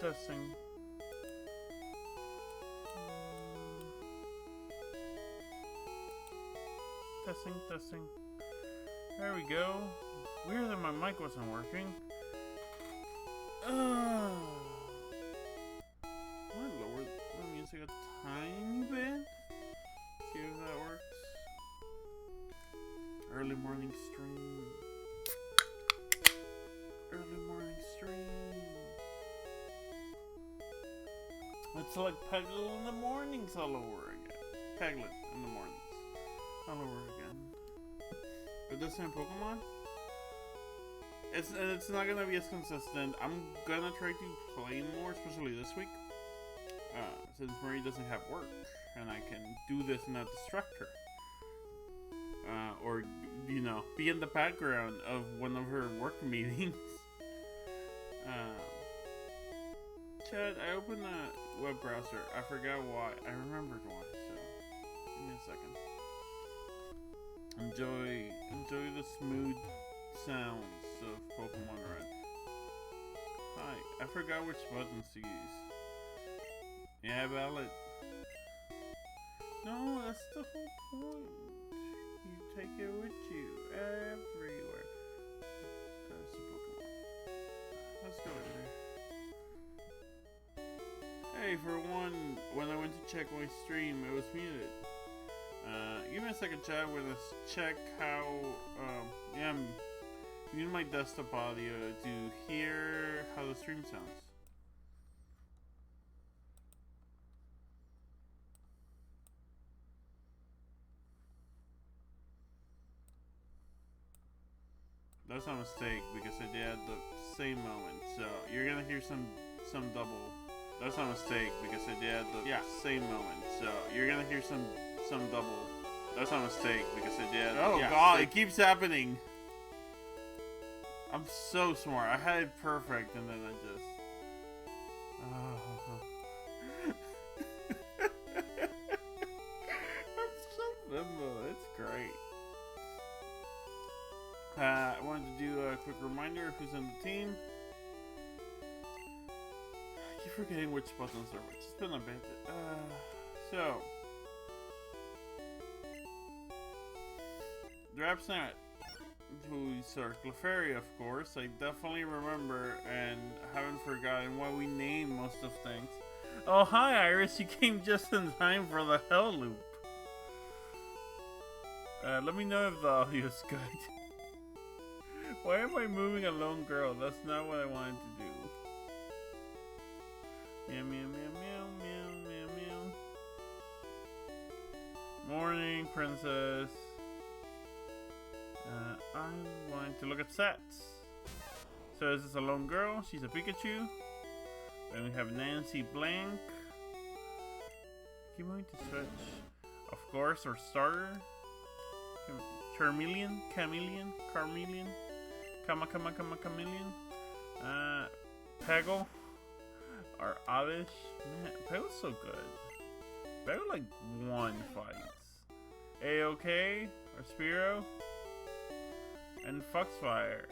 Testing. Testing, testing. There we go. Weird that my mic wasn't working. Might lower the music a tiny bit. See if that works. Early morning stream. Early morning stream. It's like Peglet in the mornings all over again. Peglet in the mornings. All over again. But this time Pokemon? It's not gonna be as consistent. I'm gonna try to play more, especially this week. Since Marie doesn't have work. And I can do this and not distract her. Or, you know, be in the background of one of her work meetings. Chad, I opened a web browser. I forgot why. I remembered why, so give me a second. Enjoy the smooth sounds of Pokemon Red. Hi, I forgot which buttons to use. Yeah, valid. No, that's the whole point. You take it with you everywhere. There's the Pokemon. Let's go in there. Hey, for one, when I went to check my stream, it was muted. Give me a second, chat. We're gonna check how, yeah, I'm using my desktop audio to hear how the stream sounds. That's not a mistake because I did at the same moment. So you're gonna hear some double. That's not a mistake because I did at the same moment. So you're gonna hear some double. That's not a mistake because I did. Oh god, it keeps happening. I'm so smart. I had it perfect and then I just. I'm so limbo. It's great. I wanted to do a quick reminder of who's on the team. I keep forgetting which buttons are which. It's been a bit. So. Drapsnat, who's our Clefairy, of course. I definitely remember and haven't forgotten why we name most of things. Oh, hi, Iris. You came just in time for the Hell Loop. Let me know if the audio is good. Why am I moving a lone girl? That's not what I wanted to do. Meow, meow, meow, meow, meow, meow, meow. Morning, princess. I want to look at stats. So this is a lone girl. She's a Pikachu. Then we have Nancy Blank. Keep going to switch. Of course, our starter. Charmeleon. Chameleon. Chameleon. Peggle. Our Oddish. Man, Peggle's so good. Peggle like won fights. A-OK. Our Spearow. And Foxfire.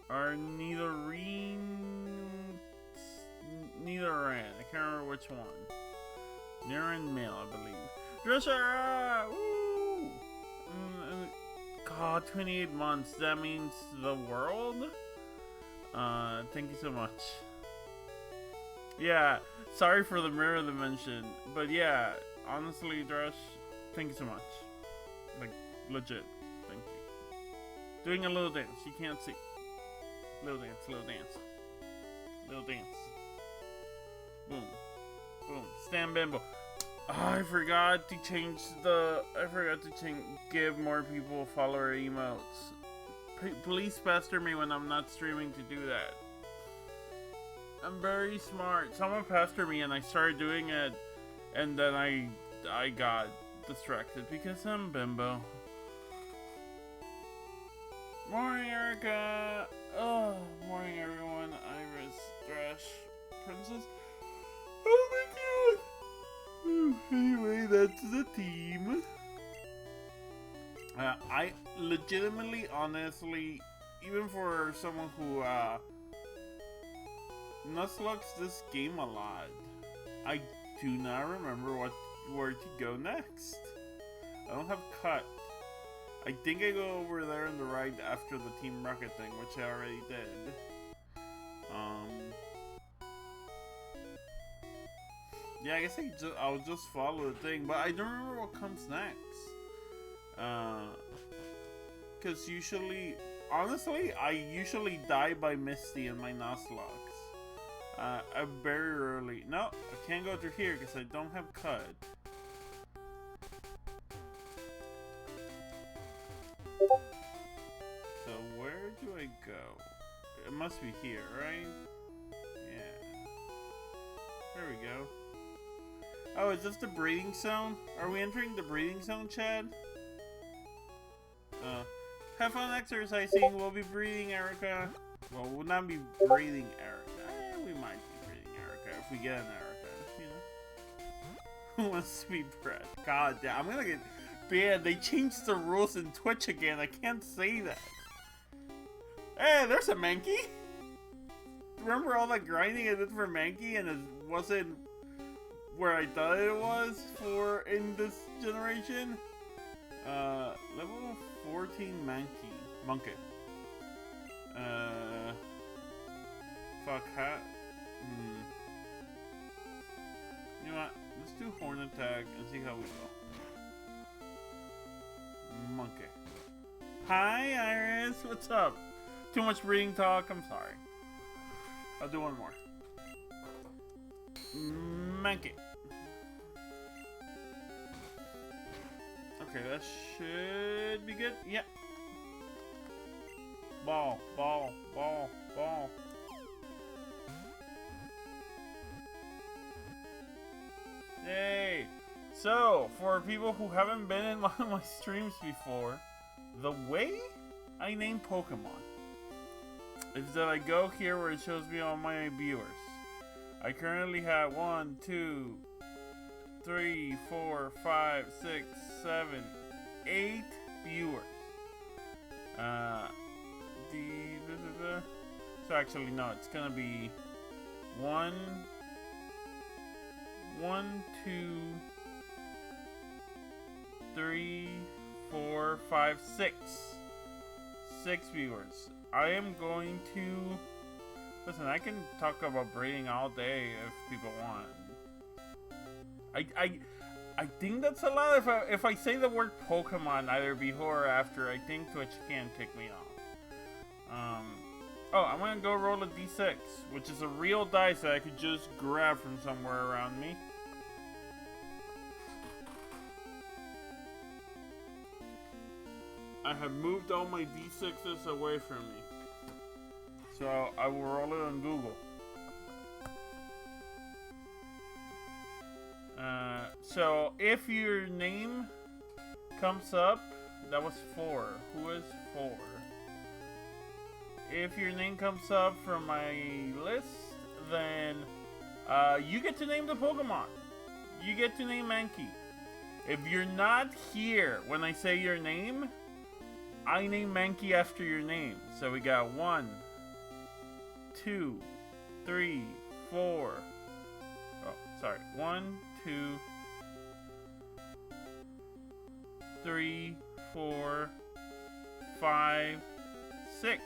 Our Nidoran. I can't remember which one. Nidoran male, I believe. Dressera! Woo! God, 28 months. That means the world? Thank you so much. Yeah, sorry for the mirror dimension. But yeah, honestly, Drush, thank you so much. Like, legit. Thank you. Doing a little dance. You can't see. Little dance, little dance. Little dance. Boom. Boom. Stand bimbo. Oh, I forgot to change give more people follower emotes. Please pester me when I'm not streaming to do that. I'm very smart. Someone pestered me and I started doing it, and then I got distracted because I'm bimbo. Morning, Erica. Oh, morning, everyone. Iris, Thrash, Princess. Oh my god. Anyway, that's the team. I legitimately, honestly, even for someone who Nuzlocke's this game a lot. I do not remember where to go next. I don't have cut. I think I go over there on the right after the Team Rocket thing, which I already did. Yeah, I guess I'll just follow the thing, but I don't remember what comes next. Cause honestly, I usually die by Misty in my Nuzlocke. Very rarely. No, I can't go through here because I don't have cut. So where do I go? It must be here, right? Yeah. There we go. Oh, is this the breeding zone? Are we entering the breeding zone, Chad? Have fun exercising. We'll be breeding Erica. Well, we'll not be breeding Erica. We might be breeding Erica if we get an Erica, you know? Who wants to be bred? God damn, I'm gonna get... Yeah, they changed the rules in Twitch again. I can't say that. Hey, there's a Mankey! Remember all that grinding I did for Mankey and it wasn't where I thought it was for in this generation? Level 14 Monkey. Fuck, hat. You know what? Let's do Horn Attack and see how we go. Monkey. Hi, Iris. What's up? Too much breeding talk. I'm sorry. I'll do one more. Monkey. Okay, that should be good. Yep. Ball. Hey! So, for people who haven't been in one of my streams before, the way I name Pokemon is that I go here where it shows me all my viewers. I currently have 1, 2, 3, 4, 5, 6, 7, 8 viewers. So actually no, it's gonna be 1, 2, 3, 4, 5, 6. 6 viewers. I am going to listen. I can talk about breeding all day if people want. I think that's a lot. If I say the word Pokemon either before or after, I think Twitch can kick me off. Oh, I'm gonna go roll a d6, which is a real dice that I could just grab from somewhere around me. I have moved all my d6s away from me, so I will roll it on Google. So if your name comes up, that was 4. Who is 4? If your name comes up from my list, then you get to name the Pokemon. You get to name Mankey. If you're not here when I say your name, I name Mankey after your name. So we got 1, 2, 3, 4. Oh, sorry. 1, 2, 3, 4, 5, 6.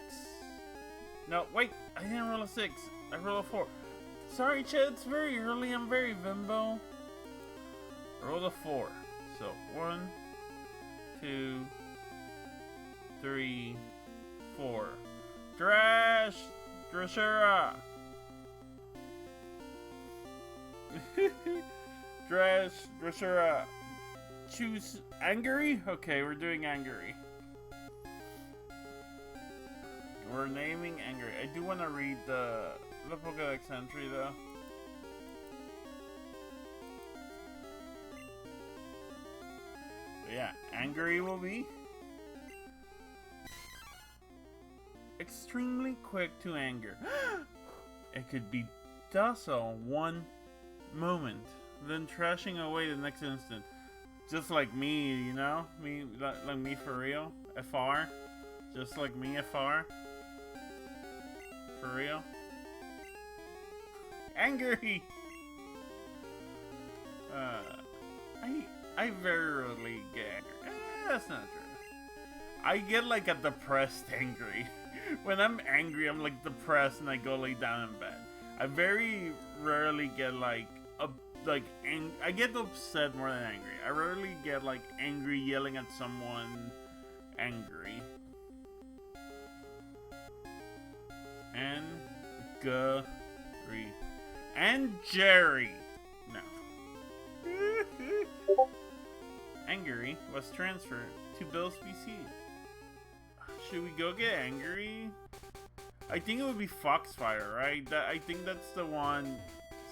No, wait. I didn't roll a 6. I rolled a 4. Sorry, Chad. It's very early. I'm very Vimbo. I rolled a 4. So 1, 2, 3, 4. Drashura. Drashura. Choose Angry? Okay, we're doing Angry. We're naming Angry. I do want to read the Pokédex entry though. But yeah, Angry will be extremely quick to anger. It could be docile one moment, then trashing away the next instant. Just like me, you know? Me, like me for real. FR. Just like me, FR. For real. Angry! I very rarely get angry. That's not true. I get like a depressed angry. When I'm angry, I'm like depressed and I go lay down in bed. I very rarely get like I get upset more than angry. I rarely get like angry yelling at someone angry. Angry. And Jerry. No. Angry was transferred to Bill's PC. Should we go get angry? I think it would be Foxfire, right? I think that's the one.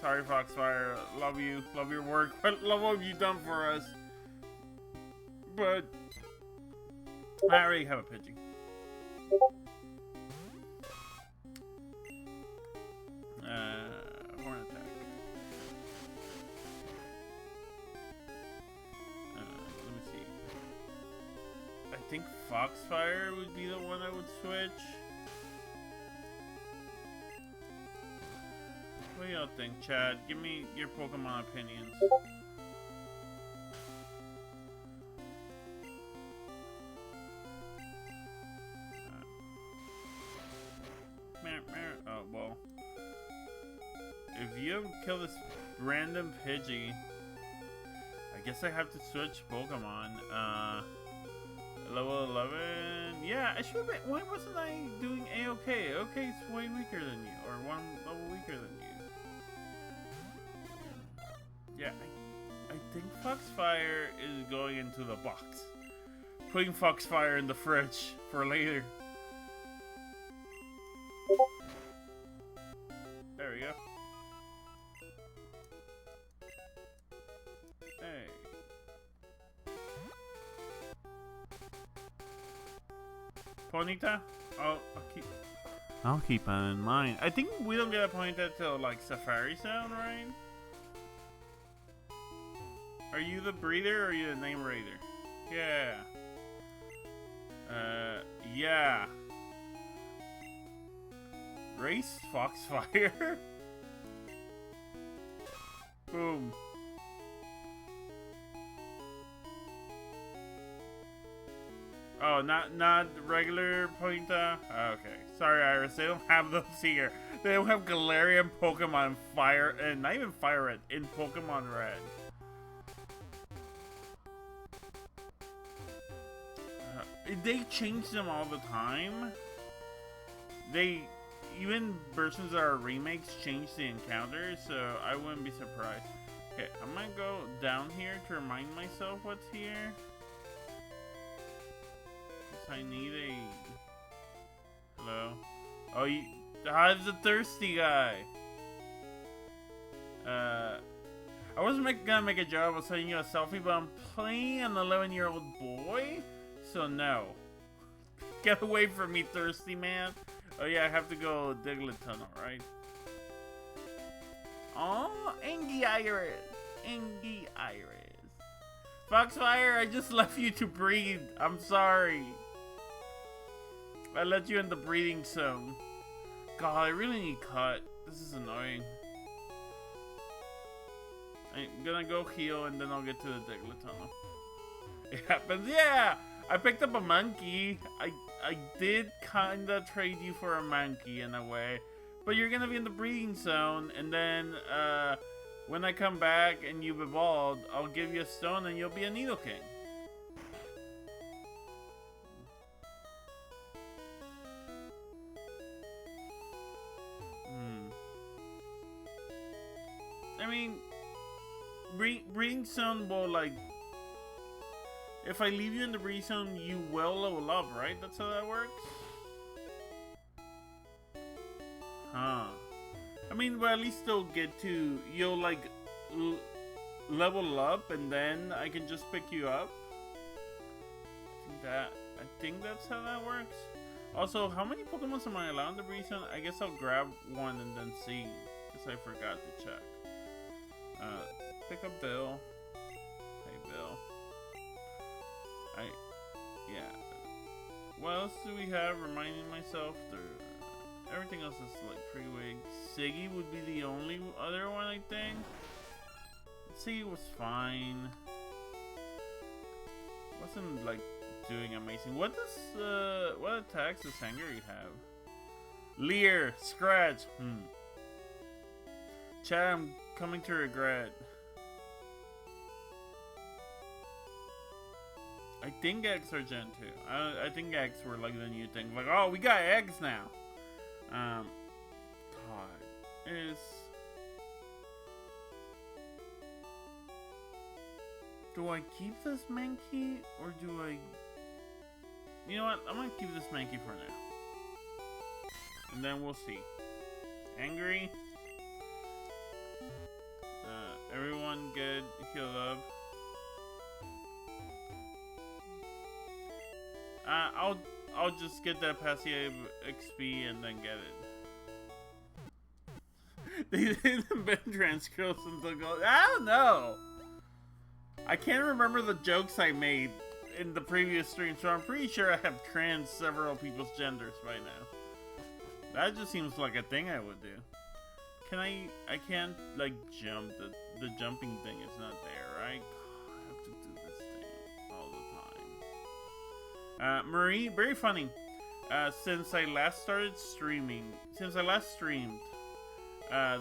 Sorry, Foxfire. Love you. Love your work. Love what you've done for us. But I already have a Pidgey. Horn attack. Let me see. I think Foxfire would be the one I would switch. What do y'all think, Chad? Give me your Pokemon opinions. Oh, well. If you kill this random Pidgey, I guess I have to switch Pokemon. Level 11. Yeah, I should have. Why wasn't I doing A-OK? A-OK's way weaker than you, or one level weaker than you. Yeah, I think Foxfire is going into the box. Putting Foxfire in the fridge for later. There we go. Hey. Ponyta? Oh, I'll keep that in mind. I think we don't get a Ponyta till like Safari Zone, right? Are you the breeder or are you the name raider? Yeah. Yeah. Race Foxfire? Boom. Oh, not regular Ponyta? Okay. Sorry, Iris. They don't have those here. They don't have Galarian Pokemon Fire, and not even Fire Red, in Pokemon Red. They change them all the time. Even versions that are remakes change the encounters, so I wouldn't be surprised. Okay, I'm gonna go down here to remind myself what's here. I need a... Hello? Oh, how's the thirsty guy? I wasn't gonna make a joke of sending you a selfie, but I'm playing an 11-year-old boy, so no. Get away from me, thirsty man. Oh yeah, I have to go Diglett Tunnel, right? Oh, Angie Iris. Angie Iris. Foxfire, I just left you to breathe. I'm sorry. I let you in the breathing zone. God, I really need cut. This is annoying. I'm gonna go heal and then I'll get to the Diglett Tunnel. It happens. Yeah! I picked up a monkey. I did kinda trade you for a monkey in a way. But you're gonna be in the breathing zone, and then when I come back and you've evolved, I'll give you a stone and you'll be a Nidoking. I mean, breathing zone will like... If I leave you in the breathing zone, you will level up, right? That's how that works? Huh. I mean, well, at least they'll get to... You'll, like, level up, and then I can just pick you up. I think that's how that works. Also, how many Pokemon am I allowed in the breathing zone? I guess I'll grab one and then see. Because I forgot to check. Pick up Bill. Hey, Bill. Yeah. What else do we have? Reminding myself. Everything else is like pretty weak. Siggy would be the only other one, I think. Siggy was fine. Wasn't like doing amazing. What attacks does Angry have? Leer, Scratch. Chad, I'm coming to regret. I think eggs are Gen 2. I think eggs were like the new thing. Like, oh, we got eggs now. God, is. Do I keep this Mankey or do I? You know what? I'm gonna keep this Mankey for now, and then we'll see. Angry. Everyone get healed up. I'll just get that passive XP and then get it. They didn't been trans girls until gold. I don't know. I can't remember the jokes I made in the previous stream, so I'm pretty sure I have trans several people's genders by now. That just seems like a thing I would do. Can I can't like jump. The jumping thing is not there, right? I have to do this thing all the time. Marie, very funny. Since I last streamed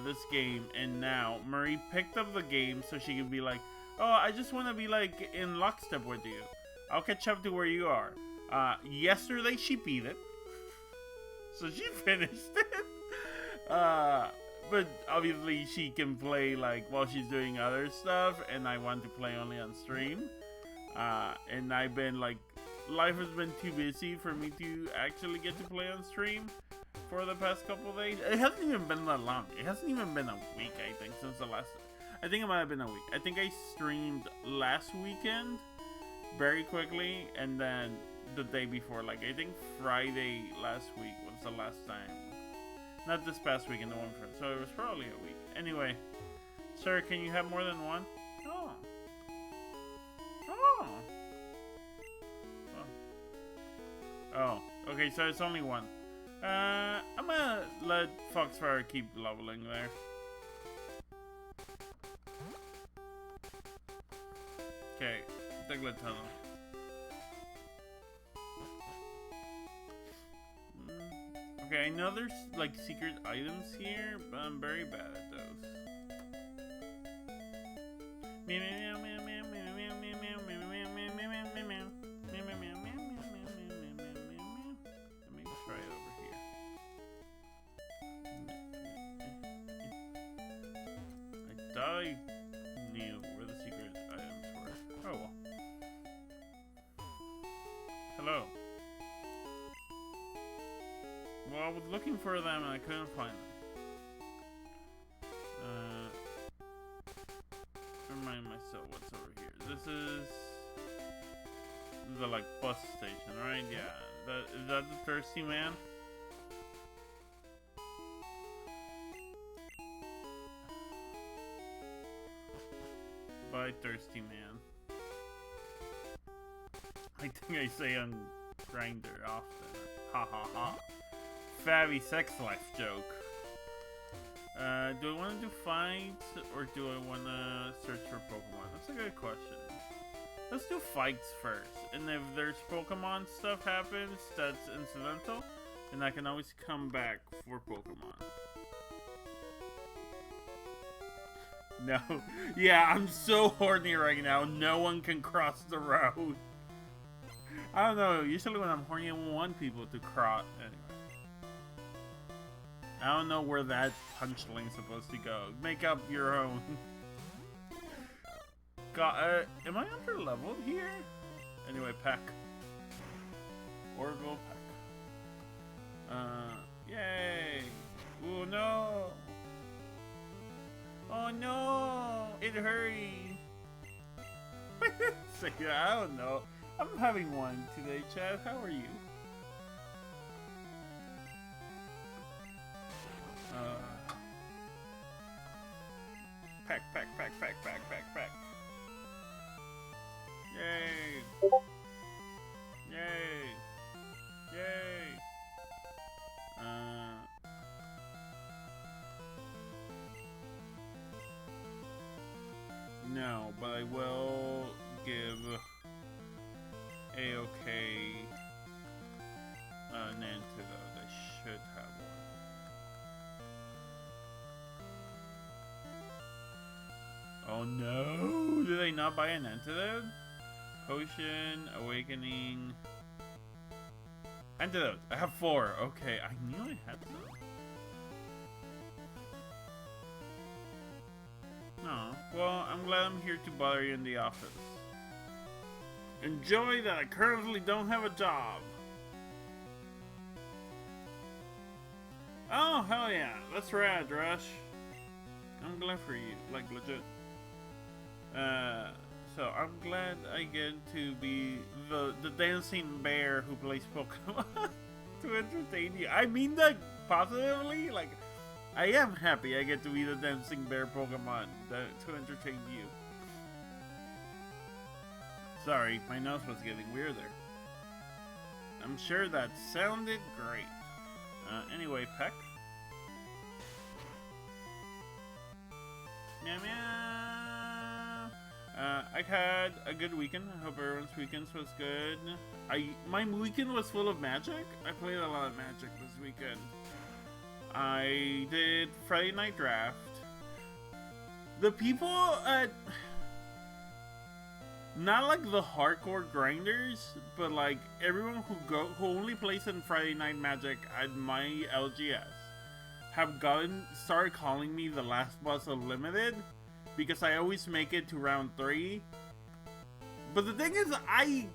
this game, and now Marie picked up the game so she could be like, oh, I just want to be like in lockstep with you. I'll catch up to where you are. Yesterday she beat it, so she finished it. But obviously she can play like while she's doing other stuff, and I want to play only on stream. And I've been like, life has been too busy for me to actually get to play on stream for the past couple of days. It hasn't even been that long. It hasn't even been a week, I think, since the last. I think it might have been a week. I think I streamed last weekend very quickly, and then the day before, like I think Friday last week was the last time. Not this past weekend, the one before. So it was probably a week. Anyway, sir, can you have more than one? Oh. Oh. Oh. Okay, so it's only one. I'm gonna let Foxfire keep leveling there. Okay, Diglett Tunnel. Okay, I know there's like secret items here, but I'm very bad at those. Let me try it over here. I thought I knew where the secret items were. Oh well. Hello. Well, I was looking for them and I couldn't find them. Remind myself what's over here. This is the like bus station, right? Yeah. Is that the thirsty man? Bye, thirsty man. I think I say on Grindr often. Ha ha ha. Fabby sex life joke. Do I want to do fights or do I want to search for Pokemon? That's a good question. Let's do fights first. And if there's Pokemon stuff happens that's incidental, then I can always come back for Pokemon. No. Yeah, I'm so horny right now. No one can cross the road. I don't know. Usually when I'm horny, I want people to cross. Anyway. I don't know where that punchline's supposed to go. Make up your own. God, am I under leveled here? Anyway, Peck. Orville Peck. Yay! Oh no! Oh no! It hurried! I don't know. I'm having one today, Chad. How are you? Peck. Yay! Yay! Yay! no, but I will give A-OK an antidote. I should have one. Oh no! Did I not buy an antidote? Potion, awakening, antidote. I have 4. Okay, I knew I had some. No, well, I'm glad I'm here to bother you in the office. Enjoy that I currently don't have a job. Oh, hell yeah. That's rad, Rush. I'm glad for you. Like, legit. So I'm glad I get to be the dancing bear who plays Pokemon to entertain you. I mean that positively. Like, I am happy I get to be the dancing bear Pokemon to entertain you. Sorry, my nose was getting weird there. I'm sure that sounded great. Anyway, Peck. Meow meow. I had a good weekend. I hope everyone's weekend was good. My weekend was full of Magic. I played a lot of Magic this weekend. I did Friday Night Draft. The people at... Not like the hardcore grinders, but like everyone who only plays in Friday Night Magic at my LGS have started calling me the last boss of Limited because I always make it to round 3. But the thing is, I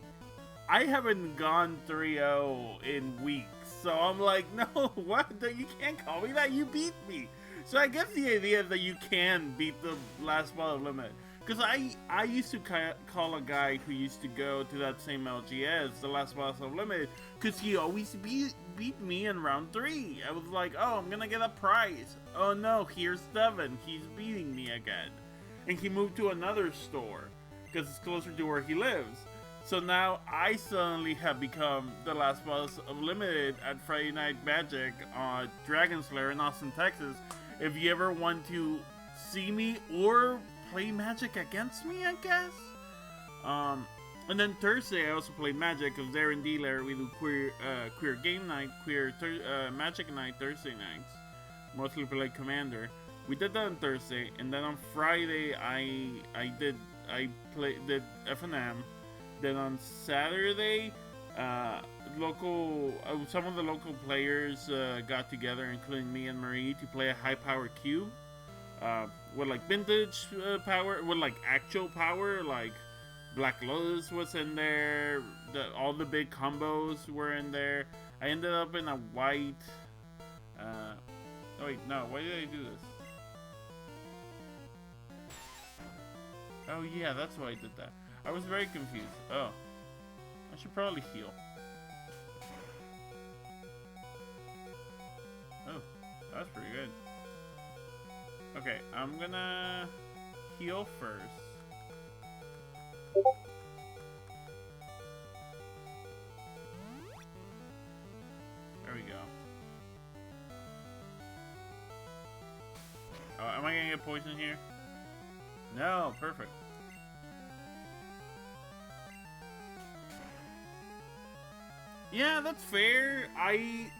haven't gone 3-0 in weeks, so I'm like, no, what? You can't call me that. You beat me. So I guess the idea is that you can beat the last boss of Limited. Because I used to call a guy who used to go to that same LGS, the last boss of Limited, because he always beat me in round 3. I was like, oh, I'm gonna get a prize. Oh no, here's Devin. He's beating me again. And he moved to another store, because it's closer to where he lives. So now I suddenly have become the last boss of Limited at Friday Night Magic on Dragon Slayer in Austin, Texas. If you ever want to see me or play Magic against me, I guess. And then Thursday I also played Magic because there in D-Lair we do queer game night, Magic night Thursday nights. Mostly play Commander. We did that on Thursday, and then on Friday I did F&M. Then on Saturday, some of the local players got together, including me and Marie, to play a high power cube. With like vintage power, with like actual power, like Black Lotus was in there, all the big combos were in there. I ended up in a white, oh wait, no, why did I do this? Oh yeah, that's why I did that. I was very confused. Oh, I should probably heal. Oh, that's pretty good. Okay, I'm gonna heal first. There we go. Oh, am I gonna get poison here? No, perfect. Yeah, that's fair. I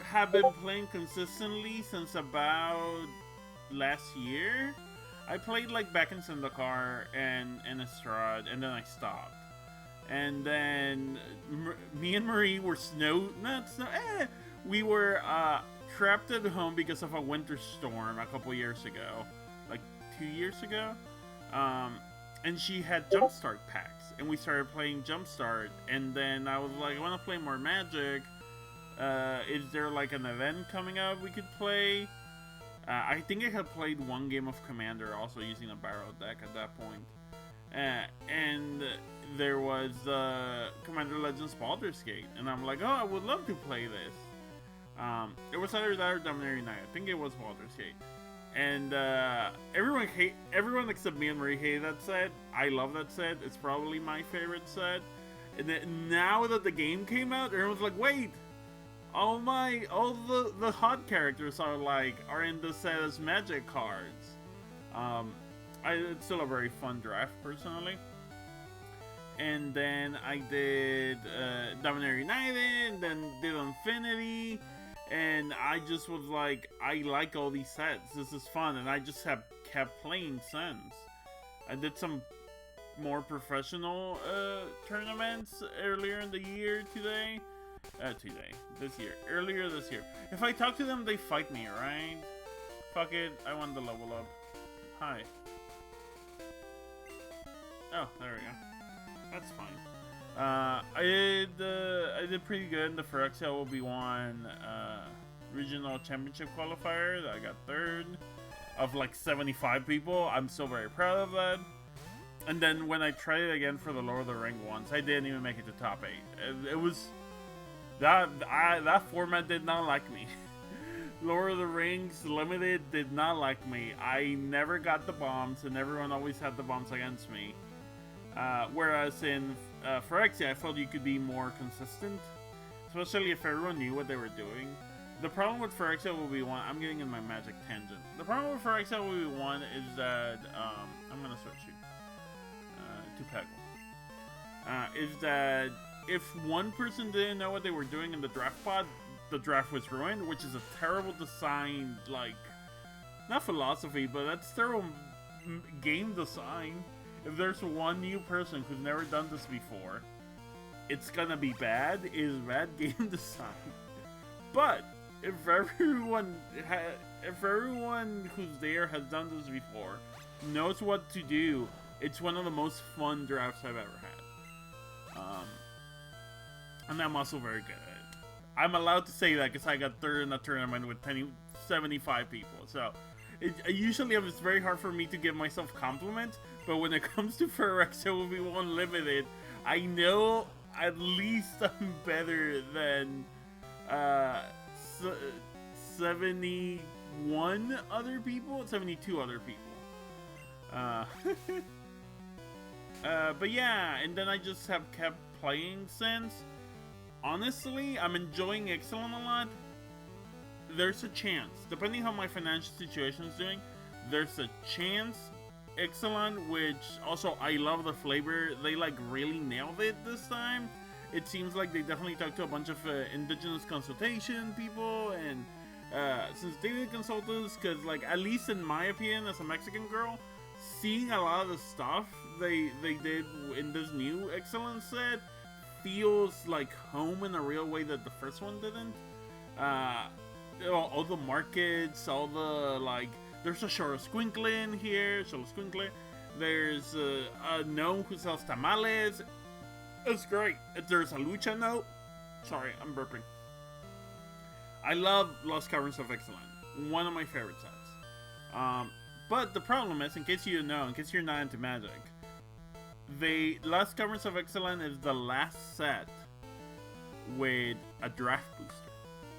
have been playing consistently since about last year. I played like back in Zendikar and Estrad, and then I stopped. And then me and Marie were we were trapped at home because of a winter storm a couple years ago, like 2 years ago. And she had Jumpstart packs, and we started playing Jumpstart. And then I was like, I want to play more Magic. Is there like an event coming up we could play? I think I had played one game of Commander also using a barrel deck at that point. And there was Commander Legends Baldur's Gate, and I'm like, oh, I would love to play this. It was either that or Dominaria Night. I think it was Baldur's Gate. And everyone except me and Marie hated that set. I love that set. It's probably my favorite set. And then now that the game came out, everyone's like, wait, all the hot characters are in the set as Magic cards. it's still a very fun draft personally. And then I did Dominator United, then did Infinity, and I just was like, I like all these sets. This is fun, and I just have kept playing since. I did some more professional tournaments earlier in the year earlier this year. If I talk to them, they fight me, right? Fuck it, I want the level up. Hi. Oh, there we go. That's fine. I did pretty good in the Phyrexia OB1 regional championship qualifier. I got third of like 75 people. I'm still very proud of that. And then when I tried it again for the Lord of the Ring once, I didn't even make it to top 8. It was that format did not like me. Lord of the Rings Limited did not like me. I never got the bombs, and everyone always had the bombs against me. Whereas in Phyrexia, I felt you could be more consistent, especially if everyone knew what they were doing. The problem with Phyrexia OB1, I'm getting in my magic tangent. The problem with Phyrexia OB1 is that, I'm gonna switch you to Peggle. Is that if one person didn't know what they were doing in the draft pod, the draft was ruined, which is a terrible design, like, not philosophy, but that's terrible game design. If there's one new person who's never done this before, it's gonna be bad. It is bad game design. But if everyone who's there has done this before, knows what to do, it's one of the most fun drafts I've ever had. And I'm also very good at it. I'm allowed to say that because I got third in a tournament with 75 people. So usually it's very hard for me to give myself compliments, but when it comes to Phyrexia OB1 Limited, I know at least I'm better than 71 other people, 72 other people. But yeah, and then I just have kept playing since. Honestly, I'm enjoying Ixalan a lot. There's a chance, depending how my financial situation is doing, there's a chance Ixalan, which also I love the flavor, they like really nailed it this time. It seems like they definitely talked to a bunch of indigenous consultation people and since data consultants, because like at least in my opinion as a Mexican girl, seeing a lot of the stuff they did in this new Ixalan set feels like home in a real way that the first one didn't. All the markets, all the like, there's a Xoloscuincle in here, there's a gnome who sells tamales. It's great. There's a lucha note. Sorry, I'm burping. I love Lost Caverns of Ixalan, one of my favorite sets. But the problem is, in case you don't know, in case you're not into Magic, Lost Caverns of Ixalan is the last set with a draft booster.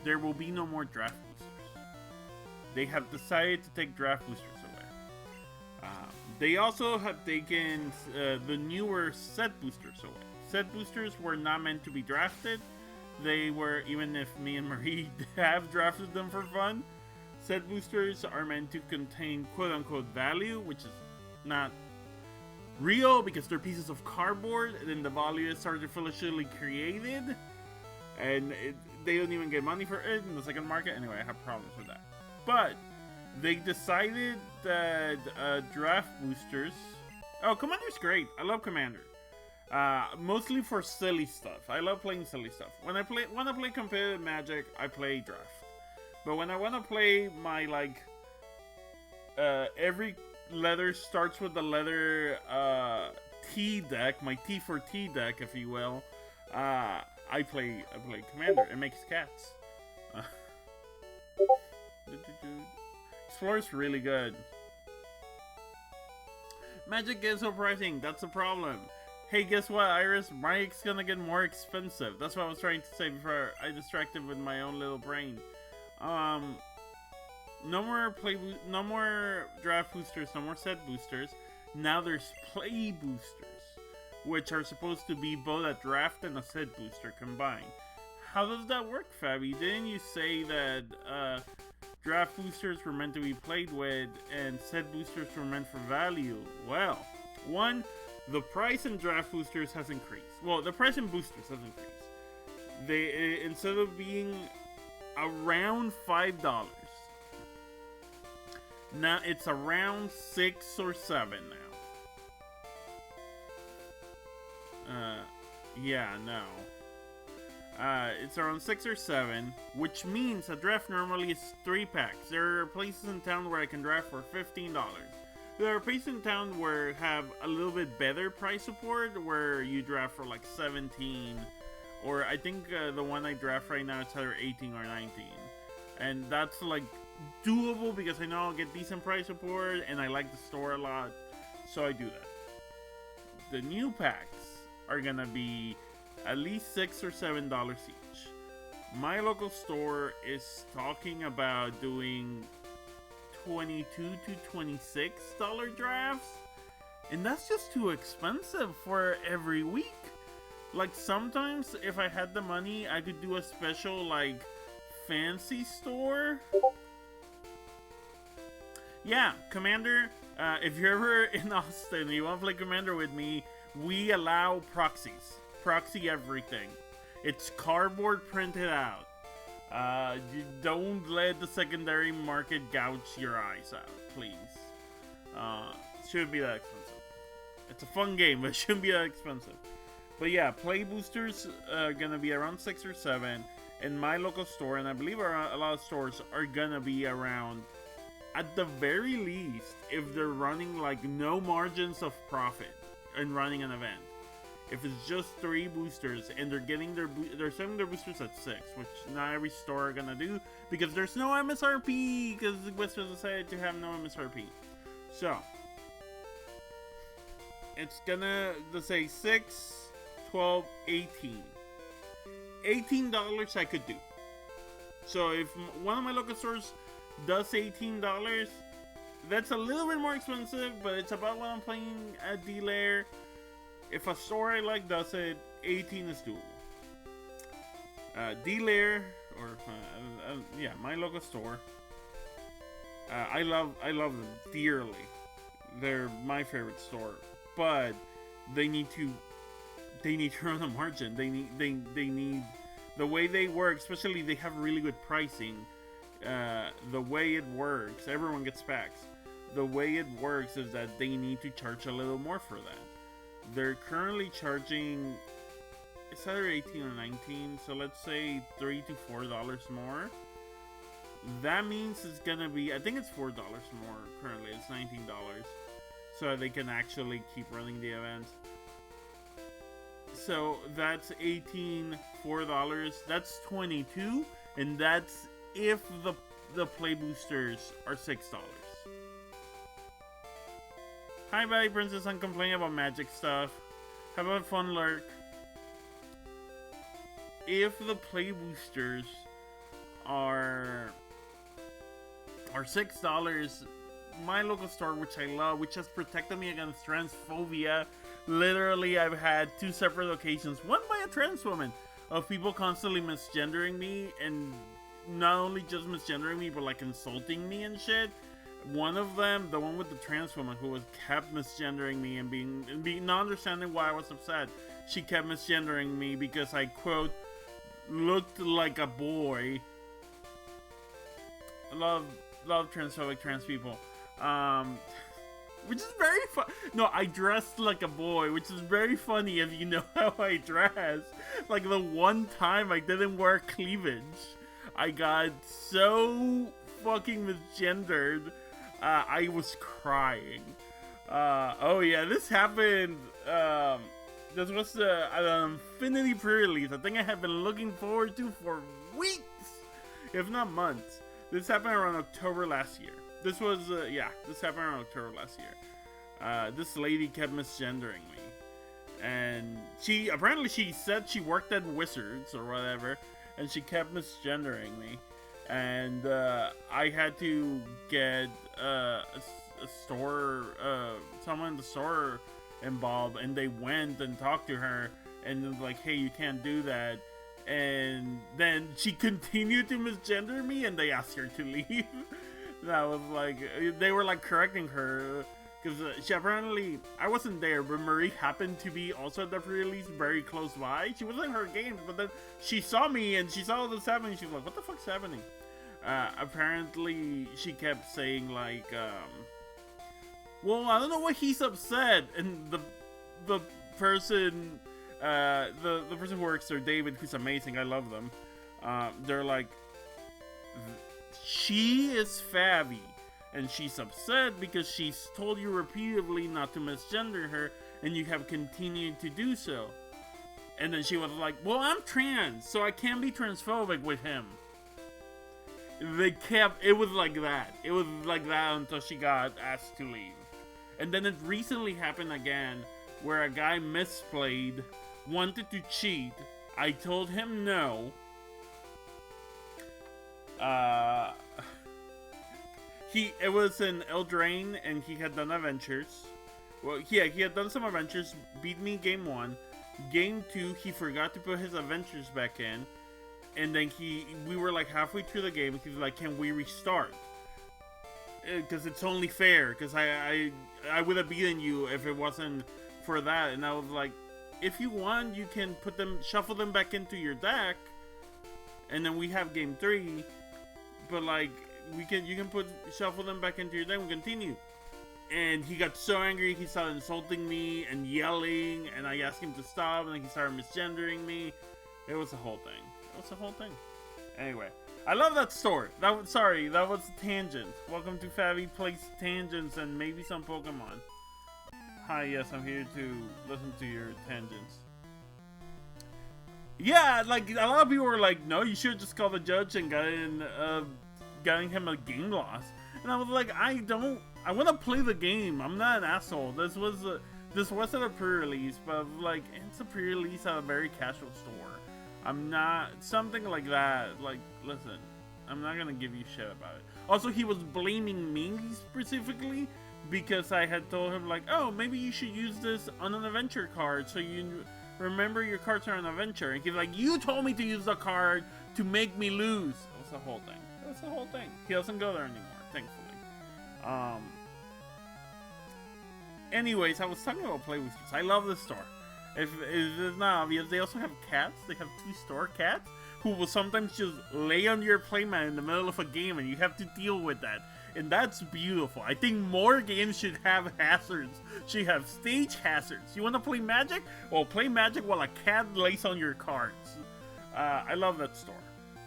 There will be no more draft boosters. They have decided to take draft boosters away. They also have taken the newer set boosters away. Set boosters were not meant to be drafted. They were, even if me and Marie have drafted them for fun, set boosters are meant to contain quote-unquote value, which is not real because they're pieces of cardboard, and then the value is artificially created, and they don't even get money for it in the second market. Anyway, I have problems with that. But they decided that draft boosters... Oh, Commander's great. I love Commander. Mostly for silly stuff. I love playing silly stuff. When I play competitive Magic, I play draft. But when I want to play my, like, every letter starts with the letter T deck, my T for T deck, if you will, I play Commander. It makes cats. Explorer's really good. Magic gets overpricing. That's the problem. Hey, guess what, Iris? Magic's gonna get more expensive. That's what I was trying to say before I distracted with my own little brain. No more draft boosters, no more set boosters. Now there's play boosters, which are supposed to be both a draft and a set booster combined. How does that work, Fabby? Didn't you say that draft boosters were meant to be played with, and said boosters were meant for value. Well, one, the price in draft boosters has increased. Well, the price in boosters has increased. They instead of being around $5, now it's around 6 or 7 now. Yeah, no. It's around 6 or 7, which means a draft normally is 3 packs. There are places in town where I can draft for $15. There are places in town where have a little bit better price support, where you draft for like 17, or I think the one I draft right now it's either 18 or 19, and that's like doable because I know I'll get decent price support and I like the store a lot, so I do that. The new packs are gonna be at least $6 or $7 each. My local store is talking about doing $22 to $26 drafts, and that's just too expensive for every week. Like, sometimes if I had the money, I could do a special like fancy store. Yeah, Commander, if you're ever in Austin and you want to play Commander with me, we allow proxies. Proxy everything. It's cardboard printed out. You don't let the secondary market gouge your eyes out, please. It shouldn't be that expensive. It's a fun game, but it shouldn't be that expensive. But yeah, play boosters are gonna be around 6 or 7. In my local store, and I believe a lot of stores are gonna be around, at the very least, if they're running like no margins of profit and running an event. If it's just 3 boosters and they're getting they're selling their boosters at 6, which not every store are gonna do because there's no MSRP, because Wizards decided to have no MSRP. So it's gonna say 6, 12, 18. $18 I could do. So if one of my local stores does $18, that's a little bit more expensive, but it's about what I'm playing at D-Layer. If a store I like does it, 18 is doable. D-Layer, or yeah, my local store. I love them dearly. They're my favorite store, but they need to run a margin. They need the way they work. Especially they have really good pricing. The way it works, everyone gets packs. The way it works is that they need to charge a little more for that. They're currently charging, it's either 18 or 19, so let's say $3 to $4 more. That means it's gonna be, I think it's $4 more currently, it's $19, so they can actually keep running the event. So that's 18, $4, that's 22, and that's if the play boosters are $6. Hi, Fabby Princess. I'm complaining about magic stuff. How about Fun Lurk? If the play boosters are $6, my local store, which I love, which has protected me against transphobia. Literally, I've had 2 separate occasions, one by a trans woman, of people constantly misgendering me, and not only just misgendering me, but like insulting me and shit. One of them, the one with the trans woman who was kept misgendering me and being not understanding why I was upset. She kept misgendering me because I, quote, looked like a boy. Love transphobic trans people. Which is very fun. No, I dressed like a boy, which is very funny if you know how I dress. Like the one time I didn't wear cleavage, I got so fucking misgendered. I was crying. Oh yeah, this happened. This was an Infinity pre-release. I think I have been looking forward to for weeks, if not months. This happened around October last year. This was this happened around October last year. This lady kept misgendering me, and she said she worked at Wizards or whatever, and she kept misgendering me. And I had to get a store, someone in the store involved, and they went and talked to her, and was like, hey, you can't do that. And then she continued to misgender me, and they asked her to leave. That was like, they were like correcting her. Because she apparently, I wasn't there, but Marie happened to be also at the pre-release very close by. She wasn't in her games, but then she saw me and she saw all this happening. She was like, what the fuck's happening? Apparently, she kept saying like, well, I don't know why he's upset. And the person, the person who works there, David, who's amazing, I love them. They're like, she is Fabby. And she's upset because she's told you repeatedly not to misgender her, and you have continued to do so. And then she was like, well, I'm trans, so I can't be transphobic with him. It was like that. It was like that until she got asked to leave. And then it recently happened again, where a guy misplayed, wanted to cheat. I told him no. It was in Eldraine, and he had done adventures. Well, yeah, he had done some adventures, beat me game 1. Game 2, he forgot to put his adventures back in. And then we were like halfway through the game, he's like, can we restart? Because it's only fair, because I would have beaten you if it wasn't for that. And I was like, if you want, you can shuffle them back into your deck. And then we have game 3. But like, you can shuffle them back into your deck and continue. And he got so angry, he started insulting me and yelling, and I asked him to stop, and then he started misgendering me. It was a whole thing. Anyway, I love that store. That was a tangent. Welcome to Fabby Plays Tangents and maybe some Pokemon. Hi, yes, I'm here to listen to your tangents. Yeah, like, a lot of people were like, no, you should just call the judge and getting him a game loss. And I was like, I want to play the game. I'm not an asshole. This wasn't a pre-release, but like, it's a pre-release at a very casual store. I'm not something like that. Like, listen, I'm not gonna give you shit about it. Also, he was blaming me specifically because I had told him like, oh, maybe you should use this on an adventure card so you remember your cards are an adventure. And he's like, you told me to use the card to make me lose. That's the whole thing. That's the whole thing. He doesn't go there anymore, thankfully. Anyways, I was talking about Playboosters. I love this store. If it's not obvious, they also have cats. They have 2 store cats who will sometimes just lay on your playmat in the middle of a game, and you have to deal with that. And that's beautiful. I think more games should have hazards. Should have stage hazards. You want to play Magic? Well, play Magic while a cat lays on your cards. I love that store.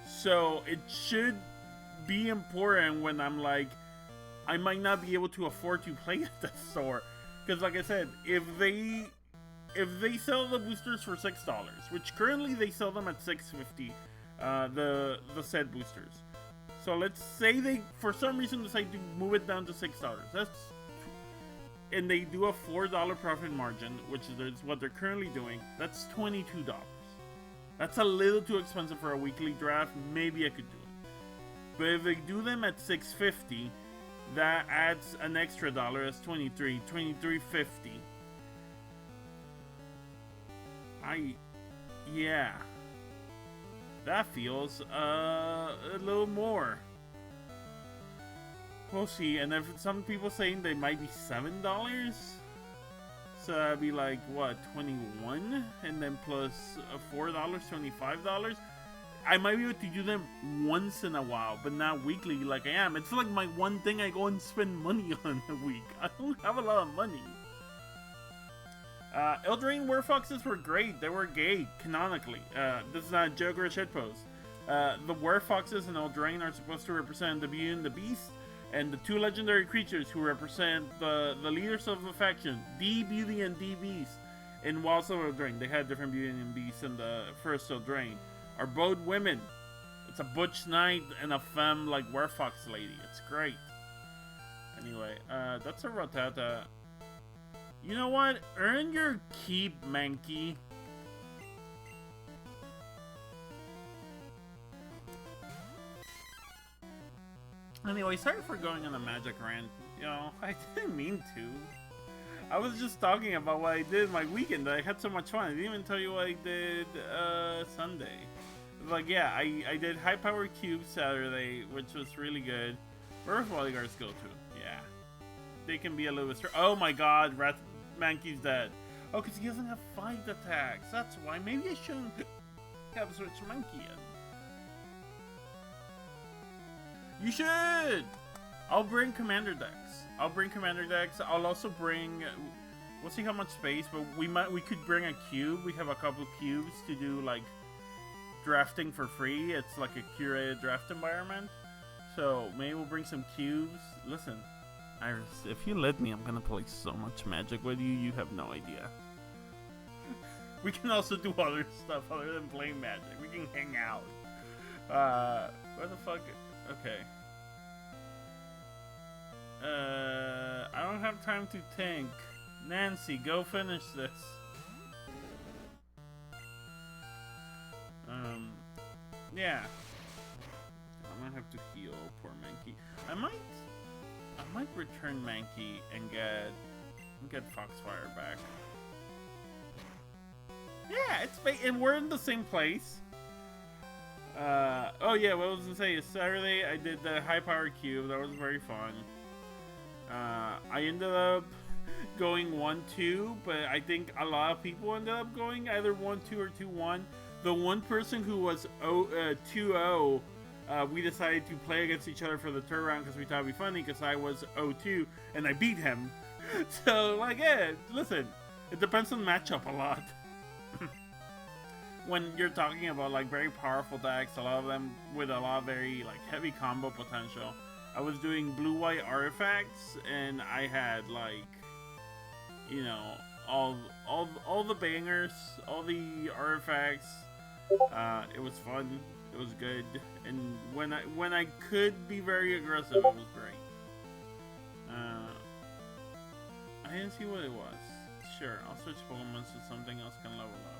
So it should be important when I'm like, I might not be able to afford to play at that store. Because like I said, if they sell the boosters for $6, which currently they sell them at $6.50, the set boosters. So let's say they, for some reason, decide to move it down to $6. And they do a $4 profit margin, which is what they're currently doing. That's $22. That's a little too expensive for a weekly draft. Maybe I could do it. But if they do them at $6.50, that adds an extra dollar. That's $23.50. Yeah. That feels a little more. We'll see. And if some people saying they might be $7, so that'd be like what, 21, and then plus $4, $25. I might be able to do them once in a while, but not weekly like I am. It's like my one thing I go and spend money on a week. I don't have a lot of money. Eldraine Werfoxes were great. They were gay, canonically. This is not a joke or a shitpost. The Werfoxes in Eldraine are supposed to represent the Beauty and the Beast, and the 2 legendary creatures who represent the leaders of the faction, D Beauty and D Beast. In Wilds of Eldraine, they had different Beauty and Beasts in the first Eldraine, are both women. It's a butch knight and a femme like Werfox lady. It's great. Anyway, that's a Rattata. You know what? Earn your keep, Mankey. Anyway, sorry for going on a Magic rant. You know, I didn't mean to. I was just talking about what I did my weekend. I had so much fun. I didn't even tell you what I did Sunday. Like, yeah, I did high power cube Saturday, which was really good. Where bodyguards go to? Yeah, they can be a little bit. Oh my God, Mankey's dead. Oh, because he doesn't have 5 attacks. That's why. Maybe I shouldn't have switched Mankey in. You should. I'll bring Commander decks. I'll also bring. We'll see how much space, but we could bring a cube. We have a couple cubes to do like drafting for free. It's like a curated draft environment. So maybe we'll bring some cubes. Listen, Iris, if you let me, I'm gonna play so much Magic with you. You have no idea. We can also do other stuff other than playing Magic. We can hang out. Where the fuck? Okay. I don't have time to think. Nancy, go finish this. Yeah. I might have to heal poor Mankey. I might return Mankey and get Foxfire back. Yeah, and we're in the same place. Oh yeah, what I was gonna say is Saturday I did the high power cube. That was very fun. I ended up going 1-2, but I think a lot of people ended up going either 1-2 or 2-1. The one person who was 2-0, we decided to play against each other for the third round because we thought it'd be funny because I was 0-2 and I beat him. So, like, yeah, listen, it depends on matchup a lot. When you're talking about, like, very powerful decks, a lot of them with a lot of very, like, heavy combo potential. I was doing blue-white artifacts, and I had, like, you know, all the bangers, all the artifacts. It was fun. It was good, and when I could be very aggressive, it was great. I didn't see what it was. Sure, I'll switch Pokemon so something else can level up.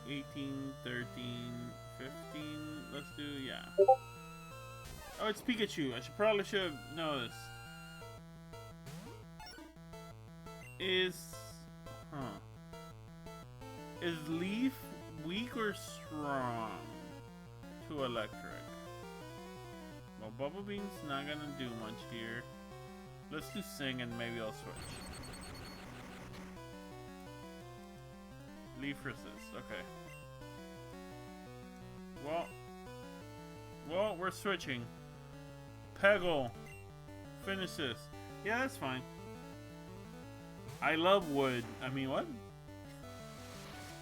18, 13, 15. Let's do, yeah. Oh, it's Pikachu. I probably should have noticed. Is Leaf weak or strong to electric? Well, Bubble Beam's not gonna do much here. Let's do Sing and maybe I'll switch. Leaf resist, okay. Well, we're switching. Peggle, finish this. Yeah, that's fine. I love wood. I mean, what?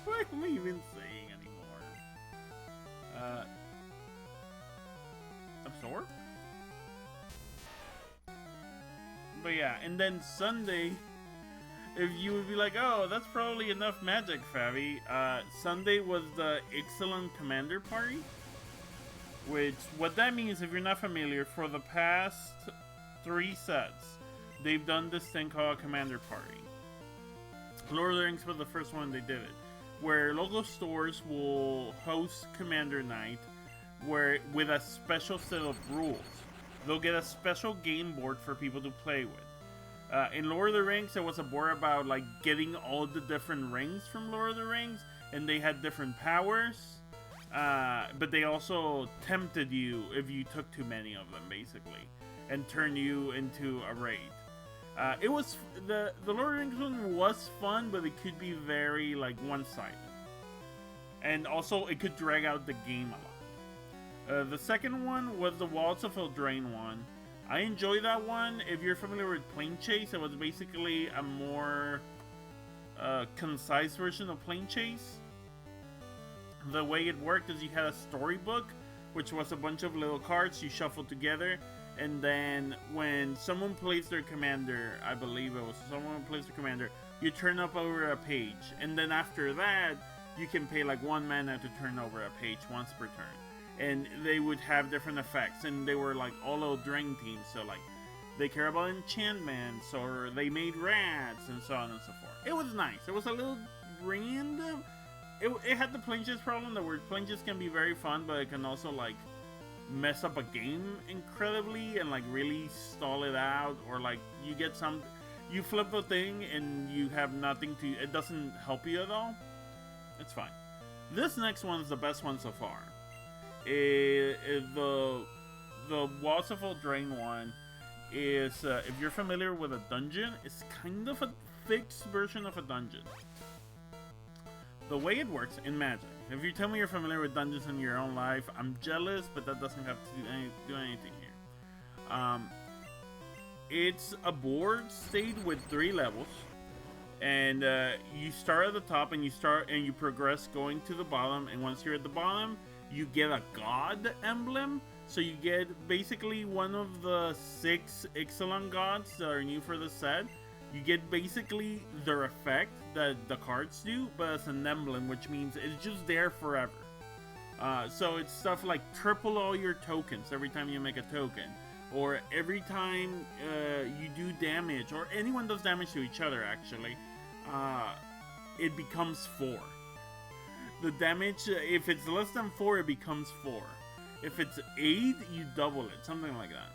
What am I even saying anymore? Absorb? But yeah, and then Sunday, if you would be like, oh, that's probably enough magic, Fabby. Sunday was the Excellent Commander Party. Which, what that means, if you're not familiar, for the past 3 sets, they've done this thing called a Commander Party. Lord of the Rings was the first one they did it. Where local stores will host Commander Night with a special set of rules. They'll get a special game board for people to play with. In Lord of the Rings, there was a board about like getting all the different rings from Lord of the Rings, and they had different powers. But they also tempted you if you took too many of them, basically, and turned you into a raid. It was the Lord of the Rings one was fun, but it could be very like one-sided, and also it could drag out the game a lot. The second one was the Walls of Eldraine one. I enjoyed that one. If you're familiar with Plane Chase, it was basically a more concise version of Plane Chase. The way it worked is you had a storybook, which was a bunch of little cards you shuffled together, and then when someone plays their commander, I believe it was someone plays their commander, you turn up over a page, and then after that, you can pay like 1 mana to turn over a page once per turn. And they would have different effects, and they were like all Eldraine teams, so like they care about enchantments, or they made rats, and so on and so forth. It was nice. It was a little random. It had the plane chase problem, that where plane chase can be very fun, but it can also like mess up a game incredibly and like really stall it out, or like you flip the thing and you have nothing to, it doesn't help you at all. It's fine. This next one is the best one so far. The Waterfall Drain one is, if you're familiar with a dungeon, it's kind of a fixed version of a dungeon. The way it works in Magic. If you tell me you're familiar with dungeons in your own life, I'm jealous, but that doesn't have to do anything here. It's a board state with 3 levels, and you start at the top and you progress going to the bottom. And once you're at the bottom, you get a god emblem. So you get basically one of the 6 Ixalan gods that are new for the set. You get basically their effect that the cards do, but as an emblem, which means it's just there forever. So it's stuff like triple all your tokens every time you make a token, or every time you do damage, or anyone does damage to each other actually, it becomes 4. The damage, if it's less than 4, it becomes 4. If it's 8, you double it, something like that.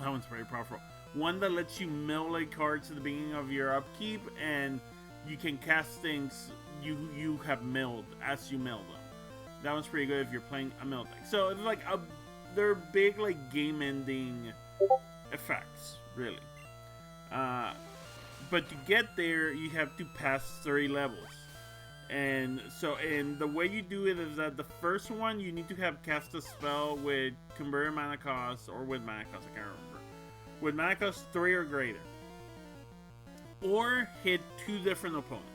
That one's very powerful. One that lets you melee cards at the beginning of your upkeep, and you can cast things you have milled as you mill them. That one's pretty good if you're playing a mill deck. So it's like they're big like game-ending effects, really. But to get there, you have to pass 3 levels. And the way you do it is that the first one, you need to have cast a spell with converted mana cost, or with mana cost, I can't remember. With mana cost 3 or greater. Or hit 2 different opponents.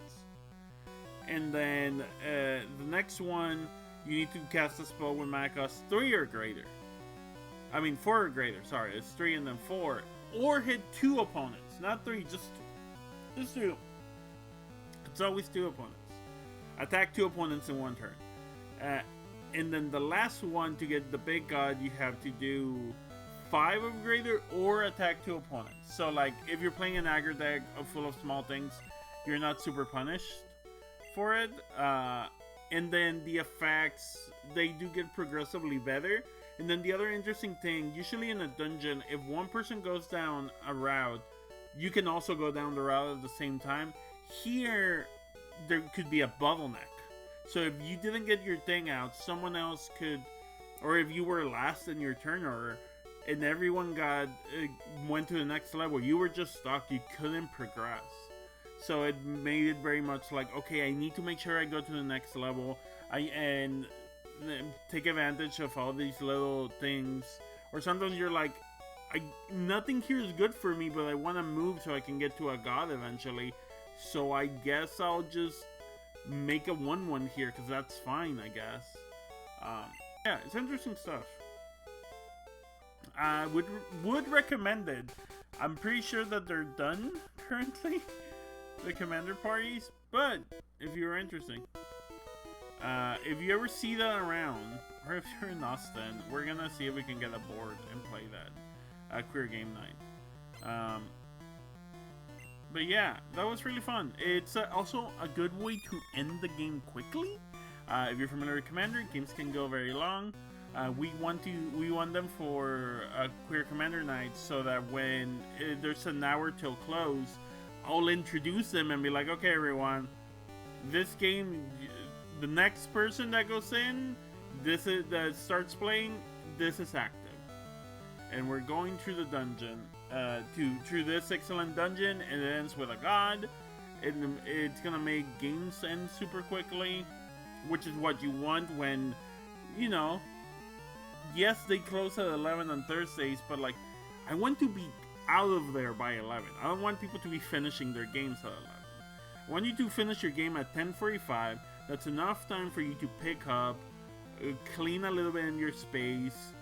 And then the next one, you need to cast a spell with mana cost 3 or greater. I mean 4 or greater, sorry. It's 3 and then 4. Or hit 2 opponents. Not 3, just 2. It's always 2 opponents. Attack 2 opponents in 1 turn. And then the last one, to get the big god, you have to do 5 or greater, or attack 2 opponents. So like, if you're playing an aggro deck full of small things, you're not super punished for it. And then the effects, they do get progressively better. And then the other interesting thing, usually in a dungeon, if one person goes down a route, you can also go down the route at the same time. Here, there could be a bottleneck. So if you didn't get your thing out, someone else could, or if you were last in your turn order, and everyone went to the next level, you were just stuck, you couldn't progress. So it made it very much like, okay, I need to make sure I go to the next level, and take advantage of all these little things. Or sometimes you're like, nothing here is good for me, but I want to move so I can get to a god eventually. So I guess I'll just make a 1/1 here, because that's fine, I guess. Yeah, it's interesting stuff. Would recommend it. I'm pretty sure that they're done currently, the commander parties, but if you're interested, if you ever see that around, or if you're in Austin, we're gonna see if we can get a board and play that queer game night. But yeah, that was really fun. It's also a good way to end the game quickly. If you're familiar with Commander, games can go very long. We want them for a queer Commander night, so that when there's an hour till close, I'll introduce them and be like, okay, everyone, this game, the next person that goes in, that starts playing, this is active, and we're going through the dungeon, through this excellent dungeon, and it ends with a god. And it's gonna make games end super quickly, which is what you want when, you know, yes, they close at 11 on Thursdays, but like, I want to be out of there by 11. I don't want people to be finishing their games at 11. I want you to finish your game at 10:45. That's enough time for you to pick up, clean a little bit in your space,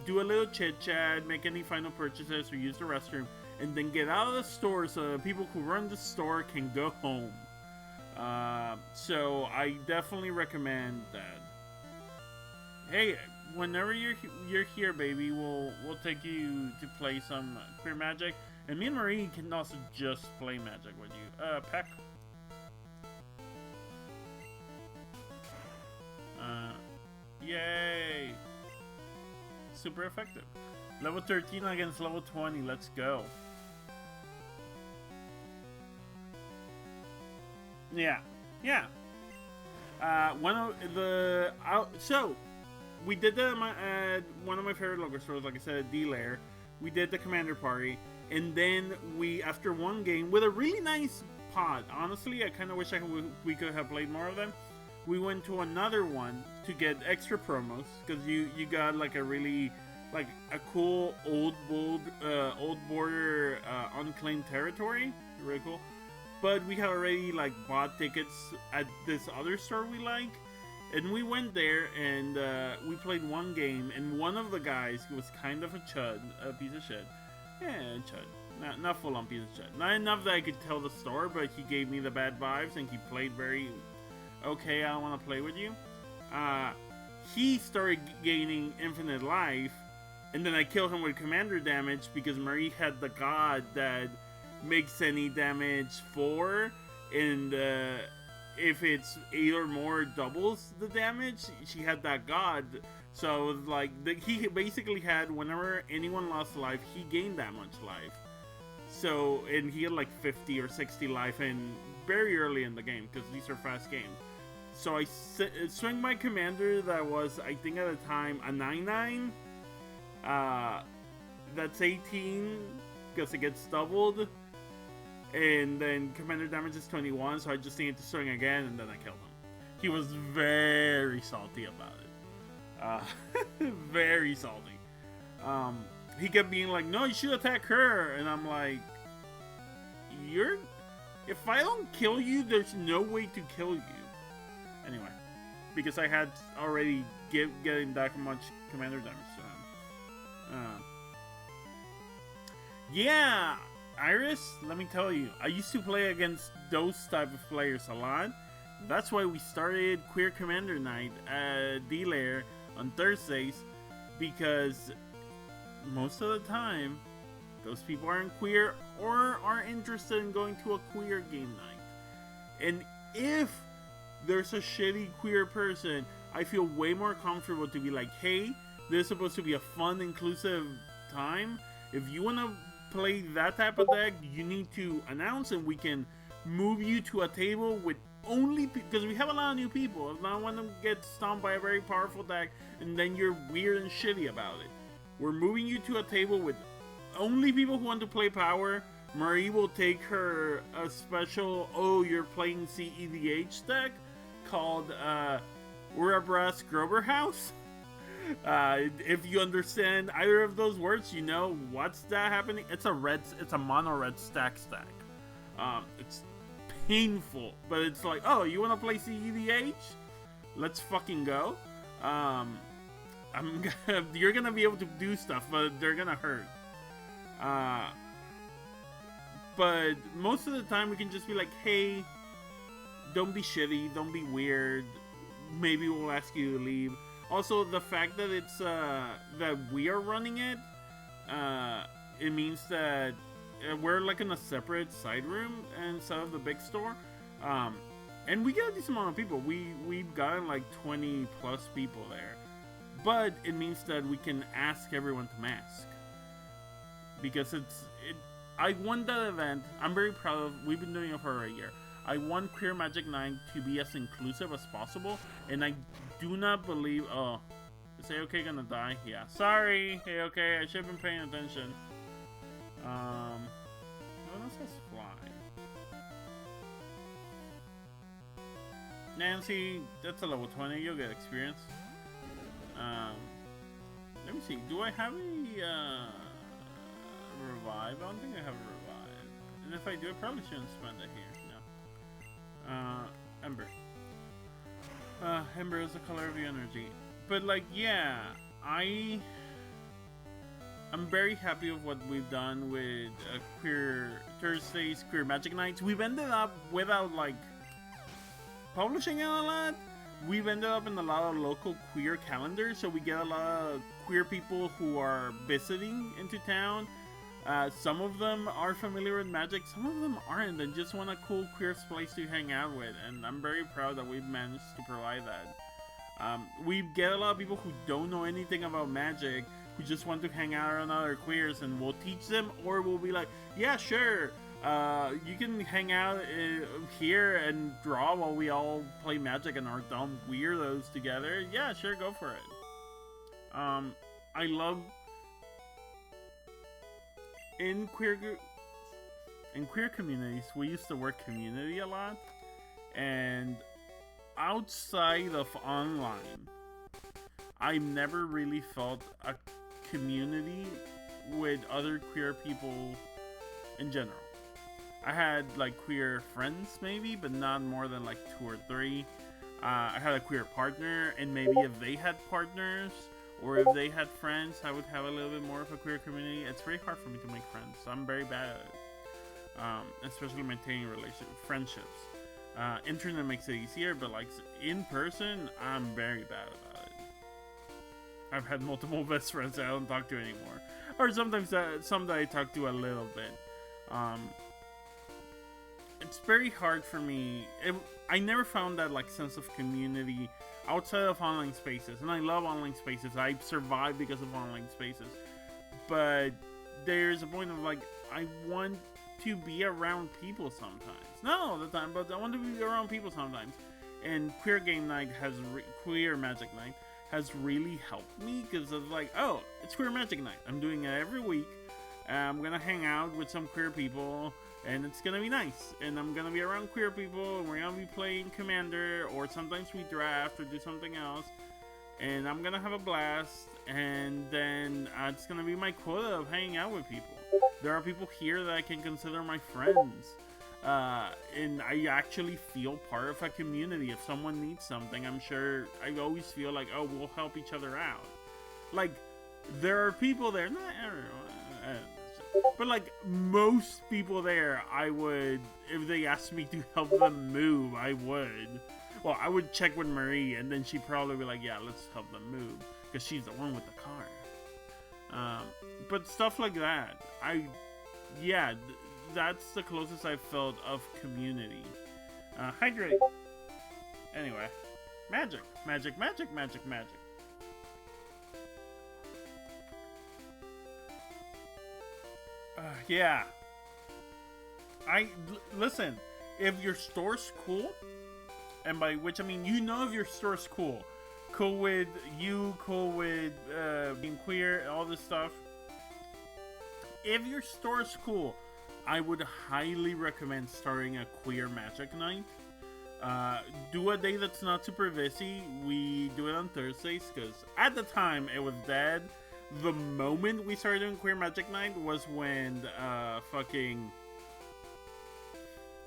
do a little chit chat, make any final purchases, or use the restroom, and then get out of the store so the people who run the store can go home. So I definitely recommend that. Hey, whenever you're here, baby, we'll take you to play some queer Magic, and me and Marie can also just play Magic with you. Peck. Yay! Super effective. Level 13 against level 20. Let's go. Yeah. One of the so we did that at one of my favorite local stores, like I said, at D-Lair. We did the commander party, and then we, after one game with a really nice pod. Honestly, I kind of wish we could have played more of them. We went to another one to get extra promos because you got like a really like a cool old border unclaimed territory, really cool. But we had already like bought tickets at this other store we like, and we went there and we played one game, and one of the guys who was kind of a chud, a piece of shit, chud, not full on piece of shit, not enough that I could tell the store, but he gave me the bad vibes and he played very okay. I don't want to play with you. He started gaining infinite life, and then I killed him with commander damage because Marie had the god that makes any damage 4, and if it's 8 or more doubles the damage. She had that god, so like he basically had, whenever anyone lost life, he gained that much life. So, and he had like 50 or 60 life in very early in the game because these are fast games. So I swing my commander that was, I think at the time, a 9/9. That's 18 because it gets doubled, and then commander damage is 21, so I just needed to swing again, and then I killed him. He was very salty about it. Very salty. He kept being like, no, you should attack her, and I'm like, if I don't kill you, there's no way to kill you. Anyway, because I had already getting that much commander damage. Yeah, Iris, let me tell you, I used to play against those type of players a lot. That's why we started Queer Commander Night at D-Lair on Thursdays, because most of the time, those people aren't queer or are interested in going to a queer game night. And if there's a shitty queer person, I feel way more comfortable to be like, hey, this is supposed to be a fun, inclusive time. If you want to play that type of deck, you need to announce, and we can move you to a table with only, because we have a lot of new people. If not, want to get stomped by a very powerful deck, and then you're weird and shitty about it. We're moving you to a table with only people who want to play power. Marie will take her a special, you're playing CEDH deck called Urabrass Grover House. If you understand either of those words, you know what's that happening. It's a mono red stack. It's painful, but it's like, oh, you want to play CEDH? Let's fucking go. You're gonna be able to do stuff, but they're gonna hurt. But most of the time, we can just be like, hey, don't be shitty, don't be weird. Maybe we'll ask you to leave. Also, the fact that it's that we are running it, it means that we're like in a separate side room instead of the big store, and we get a decent amount of people. We've gotten like 20 plus people there, but it means that we can ask everyone to mask, because I won that event. I'm very proud of. We've been doing it for a year. I want Queer Magic 9 to be as inclusive as possible, and I do not believe... Oh, is AOK gonna die? Yeah. Sorry, AOK, I should have been paying attention. What else says fly? Nancy, that's a level 20, you'll get experience. Let me see, do I have a revive? I don't think I have a revive. And if I do, I probably shouldn't spend it here. Ember. Ember is the color of your energy. But like, yeah, I'm very happy with what we've done with Queer Thursdays, Queer Magic Nights. We've ended up, without like publishing it a lot, we've ended up in a lot of local queer calendars, so we get a lot of queer people who are visiting into town. Some of them are familiar with Magic, some of them aren't, and just want a cool queer place to hang out with, and I'm very proud that we've managed to provide that. We get a lot of people who don't know anything about Magic, who just want to hang out around other queers, and we'll teach them, or we'll be like, yeah, sure, You can hang out here and draw while we all play Magic and are dumb weirdos together. Yeah, sure, go for it. I love in queer communities. We used to work community a lot, and outside of online, I never really felt a community with other queer people in general. I had like queer friends maybe, but not more than like 2 or 3. I had a queer partner, and maybe if they had partners or if they had friends, I would have a little bit more of a queer community. It's very hard for me to make friends. I'm very bad at it, especially maintaining friendships. Internet makes it easier, but like in person, I'm very bad about it. I've had multiple best friends that I don't talk to anymore, or sometimes some that I talk to a little bit. It's very hard for me. I never found that like sense of community outside of online spaces, and I love online spaces. I survive because of online spaces, but there's a point of like I want to be around people sometimes. Not all the time, but I want to be around people sometimes. And Queer Game Night Queer Magic Night has really helped me, because it's like, oh, it's Queer Magic Night. I'm doing it every week. I'm gonna hang out with some queer people, and it's gonna be nice. And I'm gonna be around queer people, and we're gonna be playing Commander, or sometimes we draft or do something else. And I'm gonna have a blast, and then it's gonna be my quota of hanging out with people. There are people here that I can consider my friends. And I actually feel part of a community. If someone needs something, I'm sure I always feel like, oh, we'll help each other out. Like, there are people there, not everyone, but like most people there, I would, if they asked me to help them move, I would. Well, I would check with Marie, and then she'd probably be like, yeah, let's help them move, because she's the one with the car. But stuff like that, that's the closest I've felt of community. Hydrate. Anyway, magic. Yeah. Listen. If your store's cool, and by which I mean if your store's cool with you, cool with being queer, all this stuff. If your store's cool, I would highly recommend starting a queer magic night. Do a day that's not super busy. We do it on Thursdays, because at the time it was dead. The moment we started doing queer magic night was when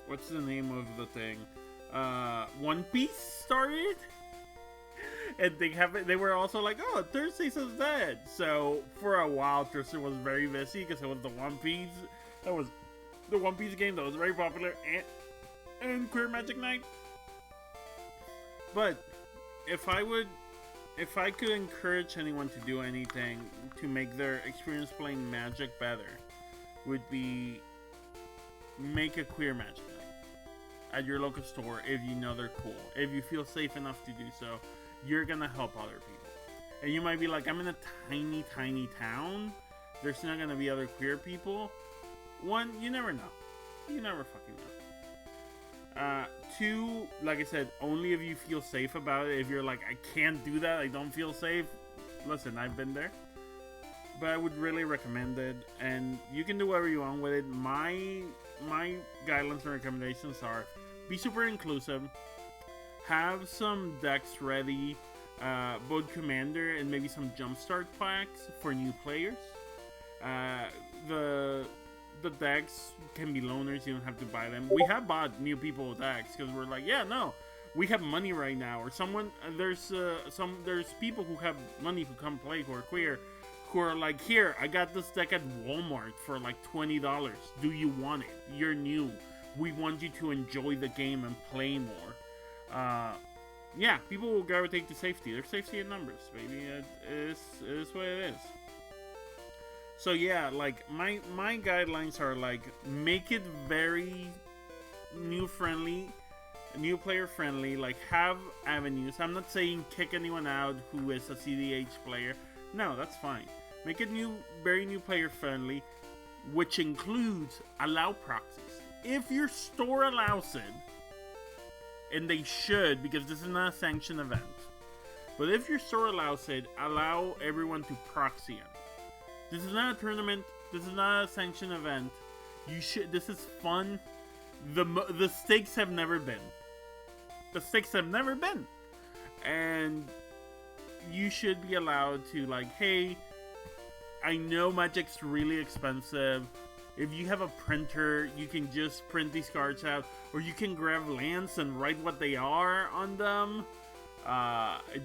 what's the name of the thing? One Piece started. And they were also like, oh, Thursdays is dead. So for a while, Thursday was very busy, because it was the One Piece. That was the One Piece game that was very popular and Queer Magic Night. But if I could encourage anyone to do anything to make their experience playing Magic better, would be make a Queer Magic Night at your local store. If you know they're cool, if you feel safe enough to do so, you're gonna help other people. And you might be like, I'm in a tiny town, there's not gonna be other queer people. One, you never know. You never fucking know. 2, like I said, only if you feel safe about it. If you're like, I can't do that, I don't feel safe, listen, I've been there. But I would really recommend it, and you can do whatever you want with it. My guidelines and recommendations are: be super inclusive, have some decks ready, both Commander and maybe some Jumpstart packs for new players. The decks can be loaners, you don't have to buy them. We have bought new people decks because we're like, yeah, no, we have money right now. Or there's people who have money who come play who are queer, who are like, here, I got this deck at Walmart for like $20. Do you want it? You're new. We want you to enjoy the game and play more. Yeah, people will gravitate to safety. There's safety in numbers, baby. It is what it is. So yeah, like my guidelines are like, make it very new player friendly. Like, have avenues. I'm not saying kick anyone out who is a CDH player. No, that's fine. Make it very new player friendly. which includes allow proxies. If your store allows it, and they should, because this is not a sanctioned event, but if your store allows it, allow everyone to proxy it. This is not a tournament. This is not a sanctioned event. You should. This is fun. The stakes have never been. The stakes have never been, and you should be allowed to, like, hey, I know Magic's really expensive. If you have a printer, you can just print these cards out, or you can grab lands and write what they are on them.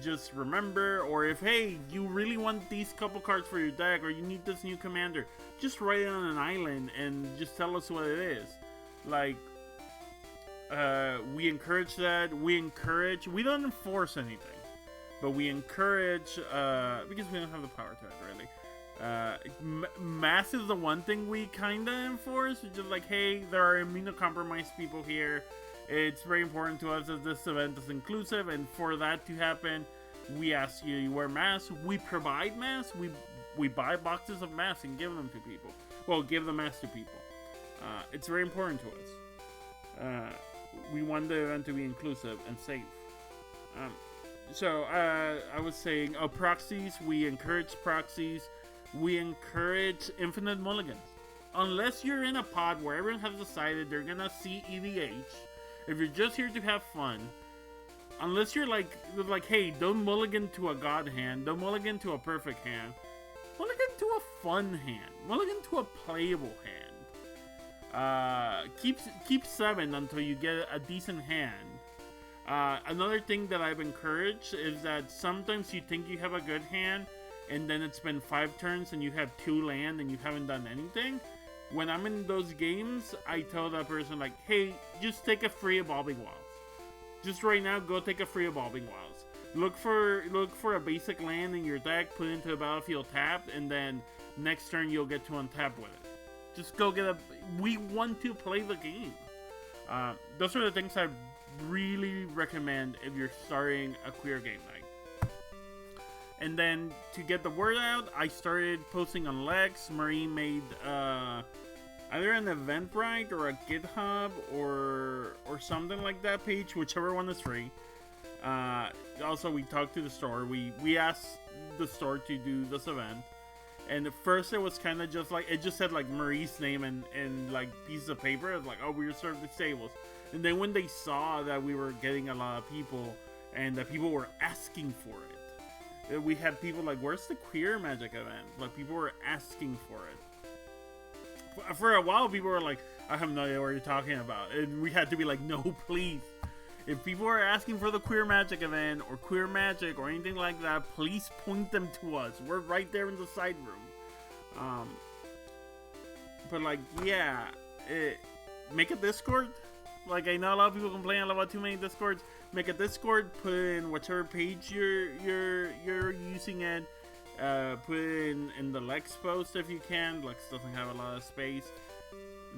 Just remember, or if, hey, you really want these couple cards for your deck, or you need this new commander, just write it on an island and just tell us what it is. Like, we encourage that. We don't enforce anything, but we encourage, because we don't have the power to it, really. Mass is the one thing we kind of enforce. It's just like, hey, there are immunocompromised people here. It's very important to us that this event is inclusive, and for that to happen, we ask you wear masks. We provide masks. We buy boxes of masks and give them to people. Well, give the masks to people. It's very important to us. We want the event to be inclusive and safe. So I was saying, proxies. We encourage proxies. We encourage infinite mulligans. Unless you're in a pod where everyone has decided they're gonna see EDH, if you're just here to have fun, unless you're like, hey, don't mulligan to a god hand, don't mulligan to a perfect hand, mulligan to a fun hand, mulligan to a playable hand. Keep 7 until you get a decent hand. Another thing that I've encouraged is that sometimes you think you have a good hand, and then it's been 5 turns and you have 2 land and you haven't done anything. When I'm in those games, I tell that person, like, hey, just take a free Evolving Wilds. Just right now, go take a free Evolving Wilds. Look for a basic land in your deck, put it into the battlefield tapped, and then next turn you'll get to untap with it. Just go get we want to play the game. Those are the things I really recommend if you're starting a queer game night. And then to get the word out, I started posting on Lex. Marie made either an Eventbrite or a GitHub or something like that page, whichever one is free. Also, we talked to the store. We asked the store to do this event, and at first it was kind of just like, it just said like Marie's name and like pieces of paper. It was like, oh, we reserved the tables. And then when they saw that we were getting a lot of people and that people were asking for it, we had people like, where's the queer Magic event? Like, people were asking for it. For a while, people were like, I have no idea what you're talking about. And we had to be like, no, please. If people are asking for the queer Magic event or queer Magic or anything like that, please point them to us. We're right there in the side room. But like, yeah, make a Discord. Like, I know a lot of people complain about too many Discords. Make a Discord, put in whichever page you're using it. Put it in the Lex post if you can. Lex doesn't have a lot of space.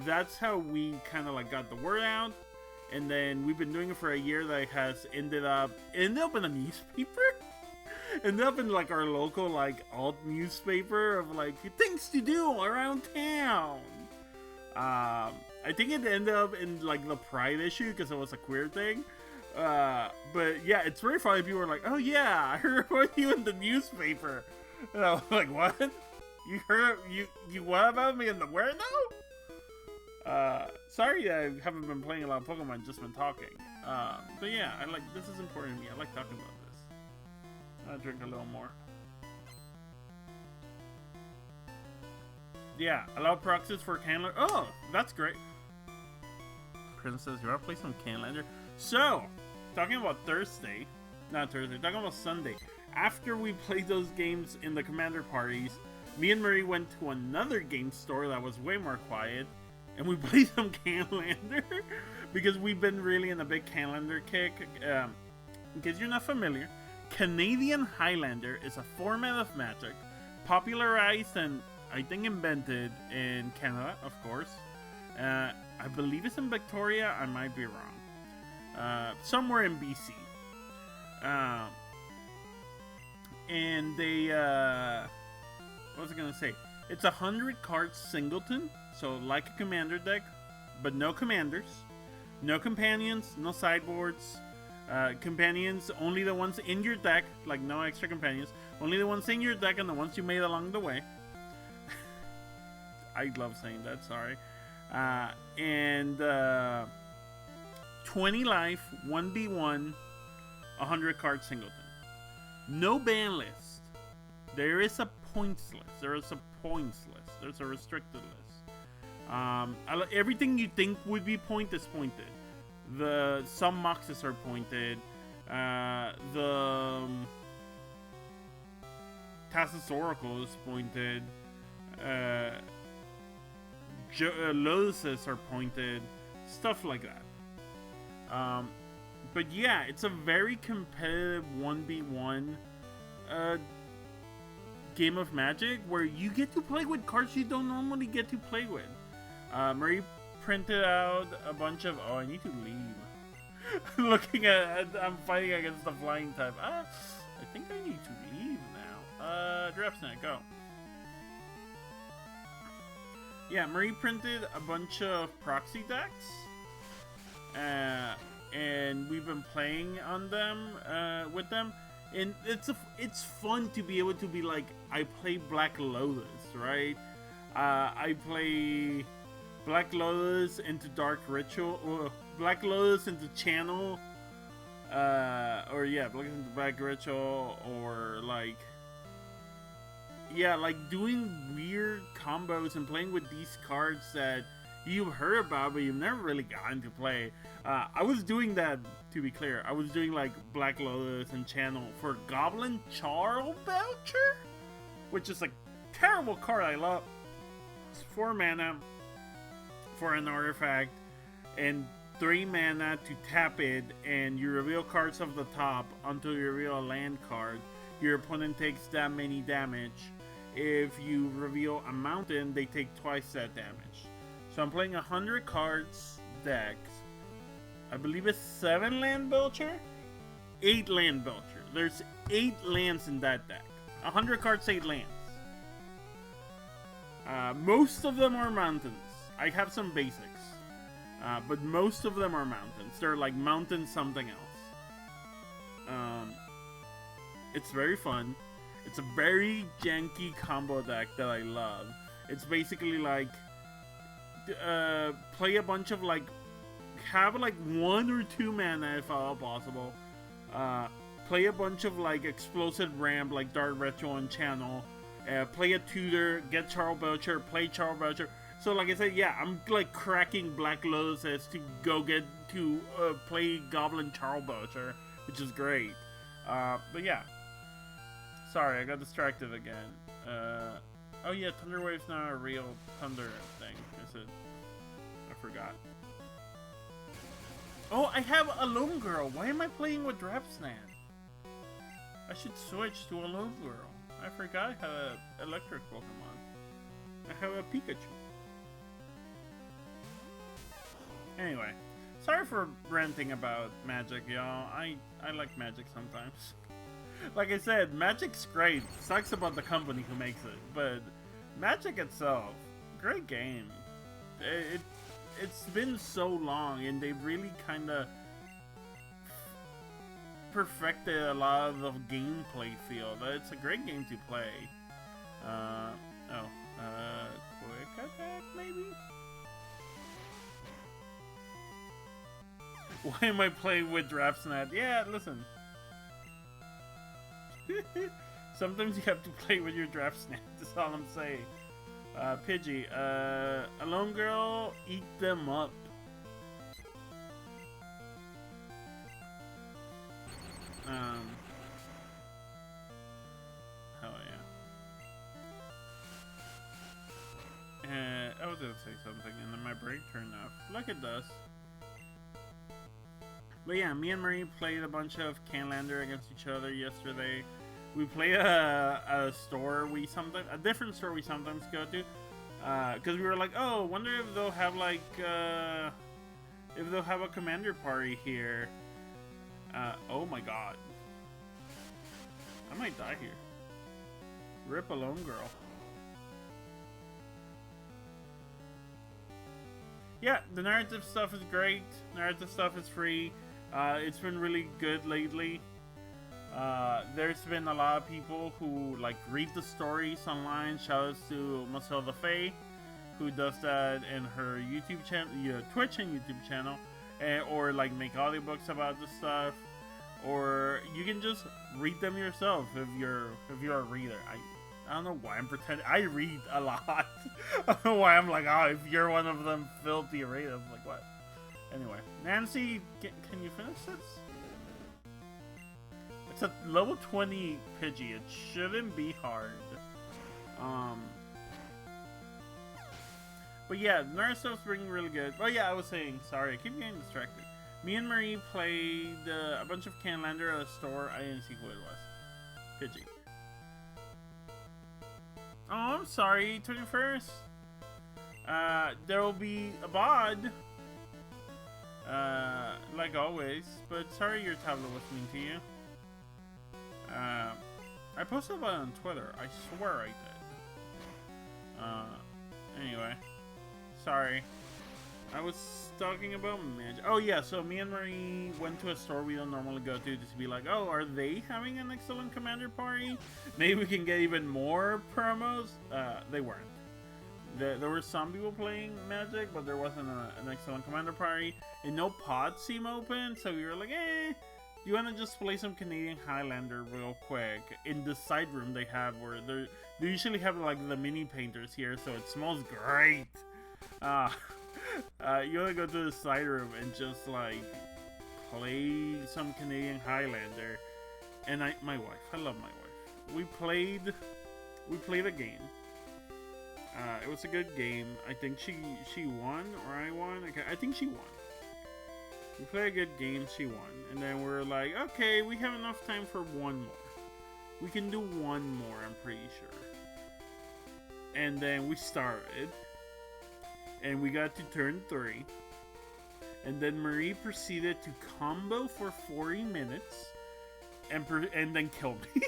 That's how we kind of like got the word out. And then we've been doing it for a year. That has ended up in a newspaper. Ended up in like our local like alt newspaper of like things to do around town. I think it ended up in like the Pride issue because it was a queer thing. But yeah, it's very funny. People were like, "Oh yeah, I heard about you in the newspaper," and I was like, "What? You heard you what about me in the where now?" Sorry, I haven't been playing a lot of Pokemon, just been talking. But yeah, I like this is important to me. I like talking about this. I'll drink a little more. Yeah, allow proxies for Canlander. Oh, that's great. Princess, you want to play some Canlander? So, talking about talking about Sunday. After we played those games in the Commander parties, me and Marie went to another game store that was way more quiet, and we played some Canlander, because we've been really in a big Canlander kick. In case you're not familiar, Canadian Highlander is a format of Magic, popularized and I think invented in Canada, of course. I believe it's in Victoria, I might be wrong. Somewhere in BC. And they, what was I gonna say? It's 100 cards singleton, so like a commander deck, but no commanders, no companions, no sideboards. Companions, only the ones in your deck, like no extra companions. Only the ones in your deck and the ones you made along the way. I love saying that, sorry. And 20 life, 1v1, 100 card singleton. No ban list. There is a points list. There is a points list. There's a restricted list. Everything you think would be point is pointed. Some boxes are pointed. The Tassus Oracle is pointed. Lotuses are pointed. Stuff like that. But yeah, it's a very competitive 1v1 game of Magic where you get to play with cards you don't normally get to play with. Marie printed out a bunch of... Oh, I need to leave. Looking at... I'm fighting against the flying type. I think I need to leave now. Drepsnet, go. Yeah, Marie printed a bunch of proxy decks. And we've been playing on them, with them. And it's fun to be able to be like, I play Black Lotus, right? I play Black Lotus into Dark Ritual, or Black Lotus into Channel, or yeah, Black Ritual, or like, yeah, like doing weird combos and playing with these cards that you've heard about, but you've never really gotten to play. I was doing that, to be clear. I was doing like Black Lotus and Channel for Goblin Charl Belcher, which is a terrible card I love. It's 4 mana for an artifact and 3 mana to tap it, and you reveal cards off the top until you reveal a land card. Your opponent takes that many damage. If you reveal a mountain, they take twice that damage. So I'm playing 100 cards deck. I believe it's 7 land Belcher? 8 land Belcher. There's 8 lands in that deck. 100 cards, 8 lands. Most of them are mountains. I have some basics. But most of them are mountains. They're like mountain something else. It's very fun. It's a very janky combo deck that I love. It's basically like play a bunch of like, have like 1 or 2 mana if at all possible. Play a bunch of like explosive ramp like Dark Ritual and Channel. Play a tutor, get Charl Belcher, play Charl Belcher. So like I said, yeah, I'm like cracking Black Lotuses to go get to play Goblin Charl Belcher, which is great. But yeah. Sorry, I got distracted again. Oh yeah, Thunderwave's not a real thunder thing, is it? I forgot. Oh, I have a Lone Girl. Why am I playing with Drepsnet? I should switch to a Lone Girl. I forgot I had an electric Pokemon. I have a Pikachu. Anyway, sorry for ranting about Magic, y'all. I like Magic sometimes. Like I said, Magic's great. Sucks about the company who makes it, but Magic itself, great game. It's been so long, and they really kind of perfected a lot of the gameplay feel. It's a great game to play. Quick attack maybe? Why am I playing with Drepsnet? Yeah, listen. Sometimes you have to play with your Drepsnet. That's all I'm saying. Pidgey, a Lone Girl, eat them up. Hell yeah. I was gonna say something and then my break turned off. Like it does. But yeah, me and Marie played a bunch of Canlander against each other yesterday. We play a different store we sometimes go to, because we were like, oh, wonder if they'll have like if they'll have a commander party here. Oh my god, I might die here. Rip a Lone Girl. yeah, the narrative stuff is great. Narrative stuff is free. It's been really good lately. There's been a lot of people who like read the stories online. Shoutouts to Matilda Faye, who does that in her YouTube channel, Twitch and YouTube channel, or like make audiobooks about this stuff, or you can just read them yourself if you're a reader. I don't know why I'm pretending. I read a lot. I don't know why I'm like, oh, if you're one of them filthy readers, I'm like, what? Anyway, Nancy, can you finish this? It's a level 20 Pidgey. It shouldn't be hard. But yeah, Nerd Stuff's bringing really good. Oh yeah, I was saying, sorry, I keep getting distracted. Me and Marie played a bunch of Canlander at a store. I didn't see who it was. Pidgey. Oh, I'm sorry, 21st. There will be a bod. Like always. But sorry your tablet was mean to you. I posted about it on Twitter. I swear I did. Anyway. Sorry. I was talking about magic. Oh yeah, so me and Marie went to a store we don't normally go to be like, oh, are they having an excellent commander party? Maybe we can get even more promos. They weren't. There were some people playing Magic, but there wasn't an excellent commander party. And no pods seem open, so we were like, do you want to just play some Canadian Highlander real quick? In the side room they have, where they usually have like the mini painters here, so it smells great. You wanna go to the side room and just like play some Canadian Highlander, and my wife, I love my wife. We played a game. It was a good game. I think she won or I won. I think she won. We played a good game. She won, and then we're like, okay, we have enough time for one more. We can do one more. I'm pretty sure. And then we started. And we got to turn 3. And then Marie proceeded to combo for 40 minutes. And then kill me.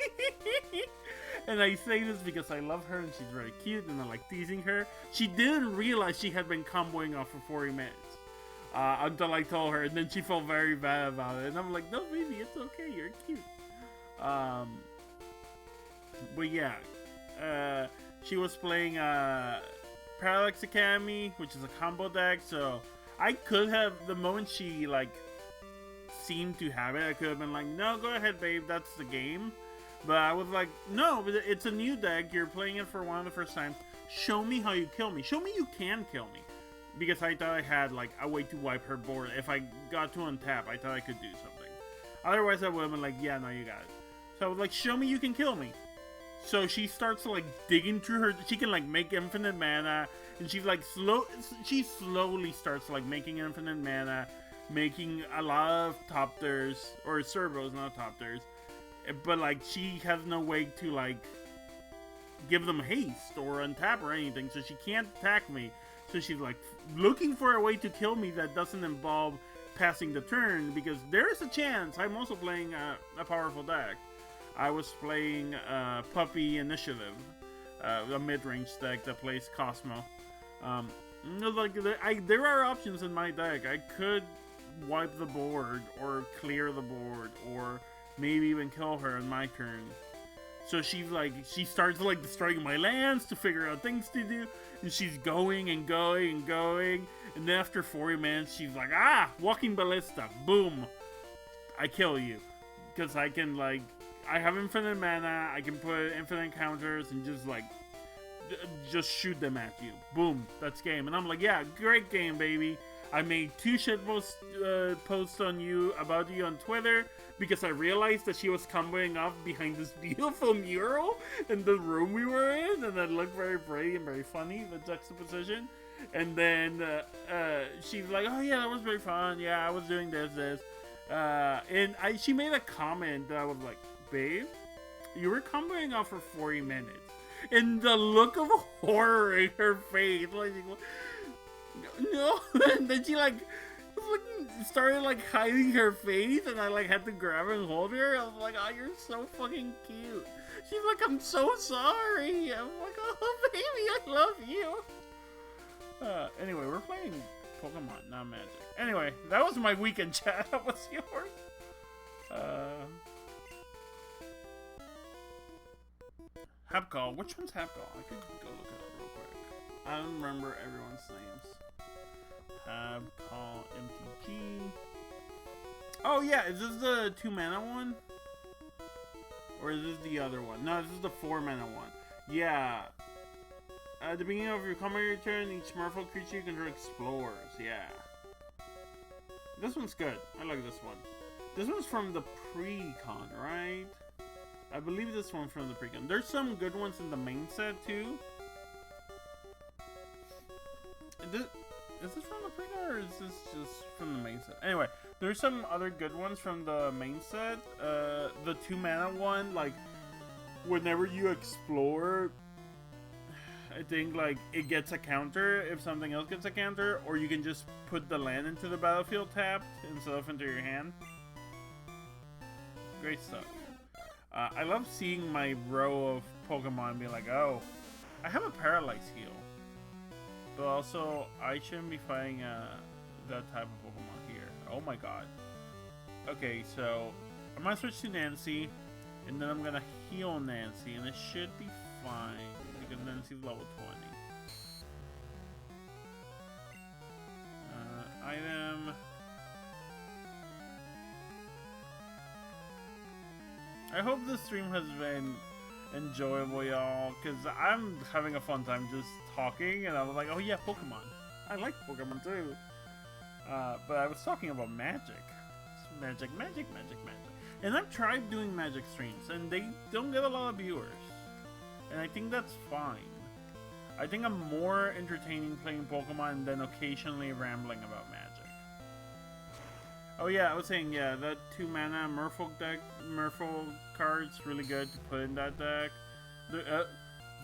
And I say this because I love her and she's very cute and I like teasing her. She didn't realize she had been comboing off for 40 minutes. Until I told her. And then she felt very bad about it. And I'm like, no baby, it's okay. You're cute. But yeah. She was playing... Parallax Academy, which is a combo deck, so I could have, the moment she like seemed to have it, I could have been like, no, go ahead babe, that's the game. But I was like, no, it's a new deck, you're playing it for one of the first times, show me how you kill me, show me you can kill me. Because I thought I had like a way to wipe her board. If I got to untap, I thought I could do something. Otherwise I would have been like, yeah, no, you got it. So I was like, show me you can kill me. So she starts like digging through her. She can like make infinite mana, and she's like she slowly starts like making infinite mana, making a lot of top tiers or servos, not top tiers. But like she has no way to like give them haste or untap or anything, so she can't attack me. So she's like looking for a way to kill me that doesn't involve passing the turn, because there is a chance I'm also playing a powerful deck. I was playing Puppy Initiative, a mid-range deck that plays Cosmo. Like there are options in my deck. I could wipe the board, or clear the board, or maybe even kill her on my turn. So she starts like destroying my lands to figure out things to do, and she's going and going and going. And then after 40 minutes, she's like, walking ballista, boom, I kill you, because I can like. I have infinite mana, I can put infinite counters and just like, just shoot them at you. Boom, that's game. And I'm like, yeah, great game, baby. I made 2 posts on you, about you on Twitter, because I realized that she was comboing off behind this beautiful mural in the room we were in, and it looked very pretty and very funny, the juxtaposition. And then she's like, oh yeah, that was very fun, yeah, I was doing this. And she made a comment that I was like, babe, you were comboing off for 40 minutes. And the look of horror in her face, like, no. And then she like started like hiding her face, and I like had to grab her and hold her. I was like, oh, you're so fucking cute. She's like, I'm so sorry. I'm like, oh baby, I love you. Anyway, we're playing Pokemon, not Magic. Anyway, that was my weekend chat. What's yours? Hapcall. Which one's Hapcall? I could go look it up real quick. I don't remember everyone's names. Hapcall MTG. Oh yeah, is this the 2-mana one? Or is this the other one? No, this is the 4-mana one. Yeah. At the beginning of your combat turn, each Merfolk creature you control explores. Yeah. This one's good. I like this one. This one's from the pre-con, right? I believe this one's from the pre-con. There's some good ones in the main set, too. Is this from the pre-con, or is this just from the main set? Anyway, there's some other good ones from the main set. The 2-mana one, like, whenever you explore, I think, like, it gets a counter if something else gets a counter, or you can just put the land into the battlefield tapped instead of into your hand. Great stuff. I love seeing my row of Pokemon be like, oh, I have a Paralyze heal. But also, I shouldn't be fighting that type of Pokemon here. Oh my god. Okay, so I'm gonna switch to Nancy, and then I'm gonna heal Nancy, and it should be fine, because Nancy's level 20. Item. I hope this stream has been enjoyable, y'all, because I'm having a fun time just talking, and I was like, oh yeah, Pokemon. I like Pokemon too. But I was talking about Magic. Magic. And I've tried doing Magic streams, and they don't get a lot of viewers. And I think that's fine. I think I'm more entertaining playing Pokemon than occasionally rambling about Magic. Oh yeah, I was saying, yeah, that 2-mana Merfolk deck, Merfolk card's really good to put in that deck.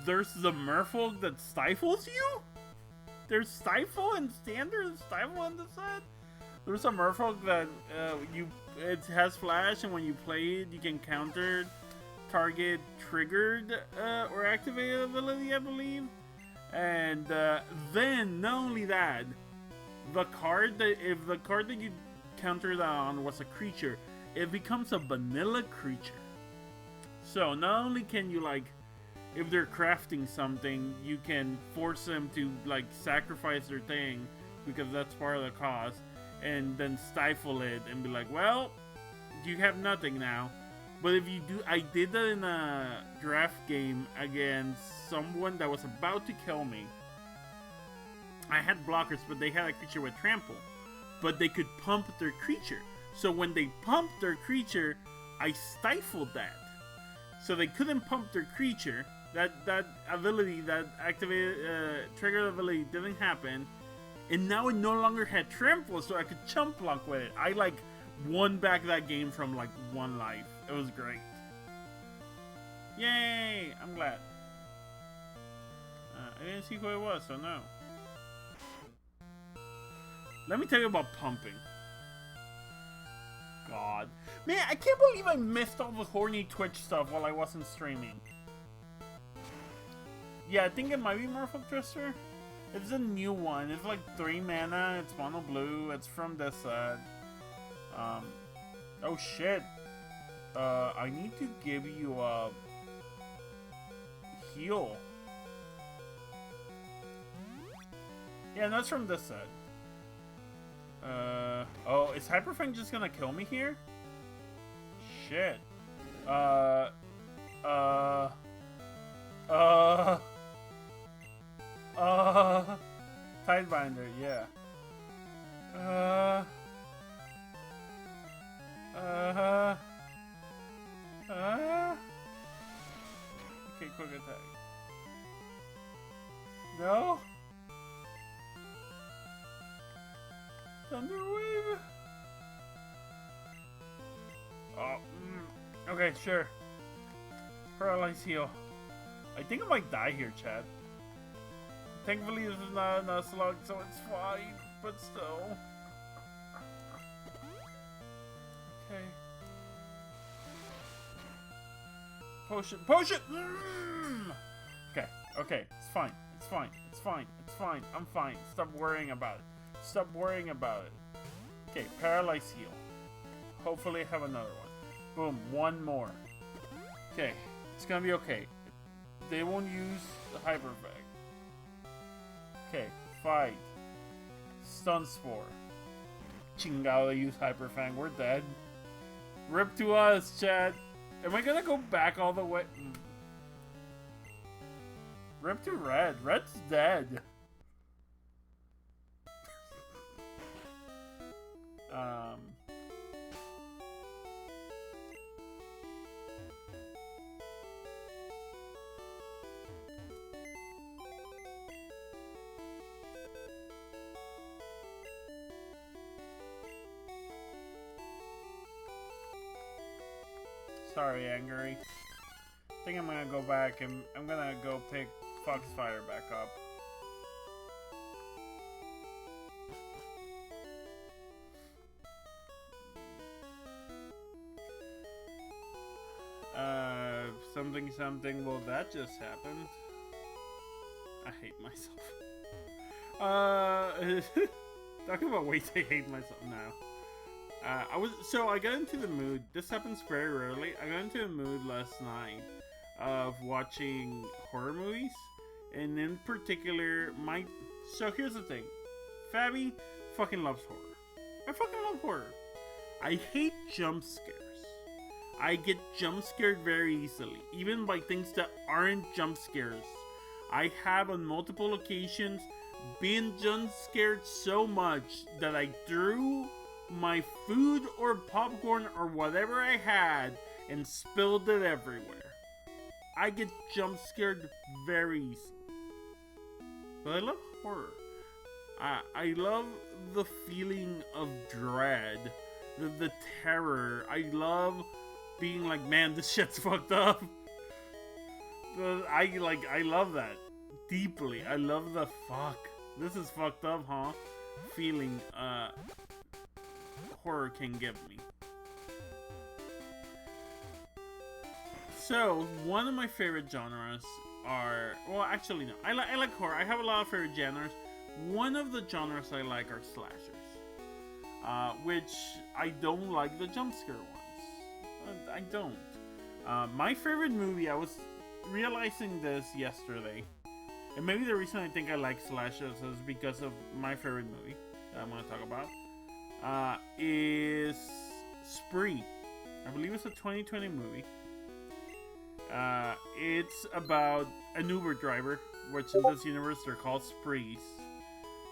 There's the Merfolk that stifles you? There's Stifle and Standard and Stifle in the set? There's a Merfolk that it has Flash, and when you play it, you can counter target triggered or activated ability, I believe. And then, not only that, if the card that you counter that on was a creature, it becomes a vanilla creature. So not only can you, like, if they're crafting something, you can force them to, like, sacrifice their thing because that's part of the cost, and then stifle it and be like, well, you have nothing now. But if you do, I did that in a draft game against someone that was about to kill me. I had blockers, but they had a creature with trample. But they could pump their creature. So when they pumped their creature, I stifled that. So they couldn't pump their creature. That ability, that activated trigger ability didn't happen. And now it no longer had trample, so I could chump block with it. I, like, won back that game from, like, 1 life. It was great. Yay! I'm glad. I didn't see who it was, so no. Let me tell you about pumping. God. Man, I can't believe I missed all the horny Twitch stuff while I wasn't streaming. Yeah, I think it might be Merfolk Twister. It's a new one. It's like 3 mana. It's mono blue. It's from this set. Oh shit. I need to give you a heal. Yeah, that's from this set. Oh, is Hyperfang just gonna kill me here? Shit. Tidebinder, yeah. Okay, quick attack. No? Thunderwave? Oh, okay, sure. Paralyze heal. I think I might die here, Chad. Thankfully, this is not a slug, so it's fine, but still. Okay. Potion! Potion! Okay, okay, it's fine. It's fine. It's fine. It's fine. I'm fine. Stop worrying about it. Stop worrying about it. Okay, paralyze heal. Hopefully I have another one. Boom, one more. Okay, it's gonna be okay. They won't use the Hyper Bag. Okay, fight. Stun Spore. Chingao, they use Hyper Fang. We're dead. Rip to us, Chad. Am I gonna go back all the way? Rip to Red. Red's dead. Sorry, Angry. I think I'm gonna go back and I'm gonna go pick Foxfire back up. Something, well that just happened. I hate myself. Talking about ways I hate myself now. I got into the mood. This happens very rarely. I got into the mood last night of watching horror movies, and in particular, so here's the thing, Fabby fucking loves horror. I fucking love horror. I hate jump scares. I get jump scared very easily, even by things that aren't jump scares. I have on multiple occasions been jump scared so much that I threw my food or popcorn or whatever I had and spilled it everywhere. I get jump scared very easily. But I love horror. I love the feeling of dread, the terror. I love being like, man, this shit's fucked up. I love that deeply. I love the fuck. This is fucked up, huh? Feeling horror can give me. So, one of my favorite genres are, well, actually no, I like horror. I have a lot of favorite genres. One of the genres I like are slashers, which I don't like the jump scare ones. I don't. My favorite movie, I was realizing this yesterday, and maybe the reason I think I like slashers is because of my favorite movie that I'm going to talk about, is Spree. I believe it's a 2020 movie. It's about an Uber driver, which in this universe they're called Sprees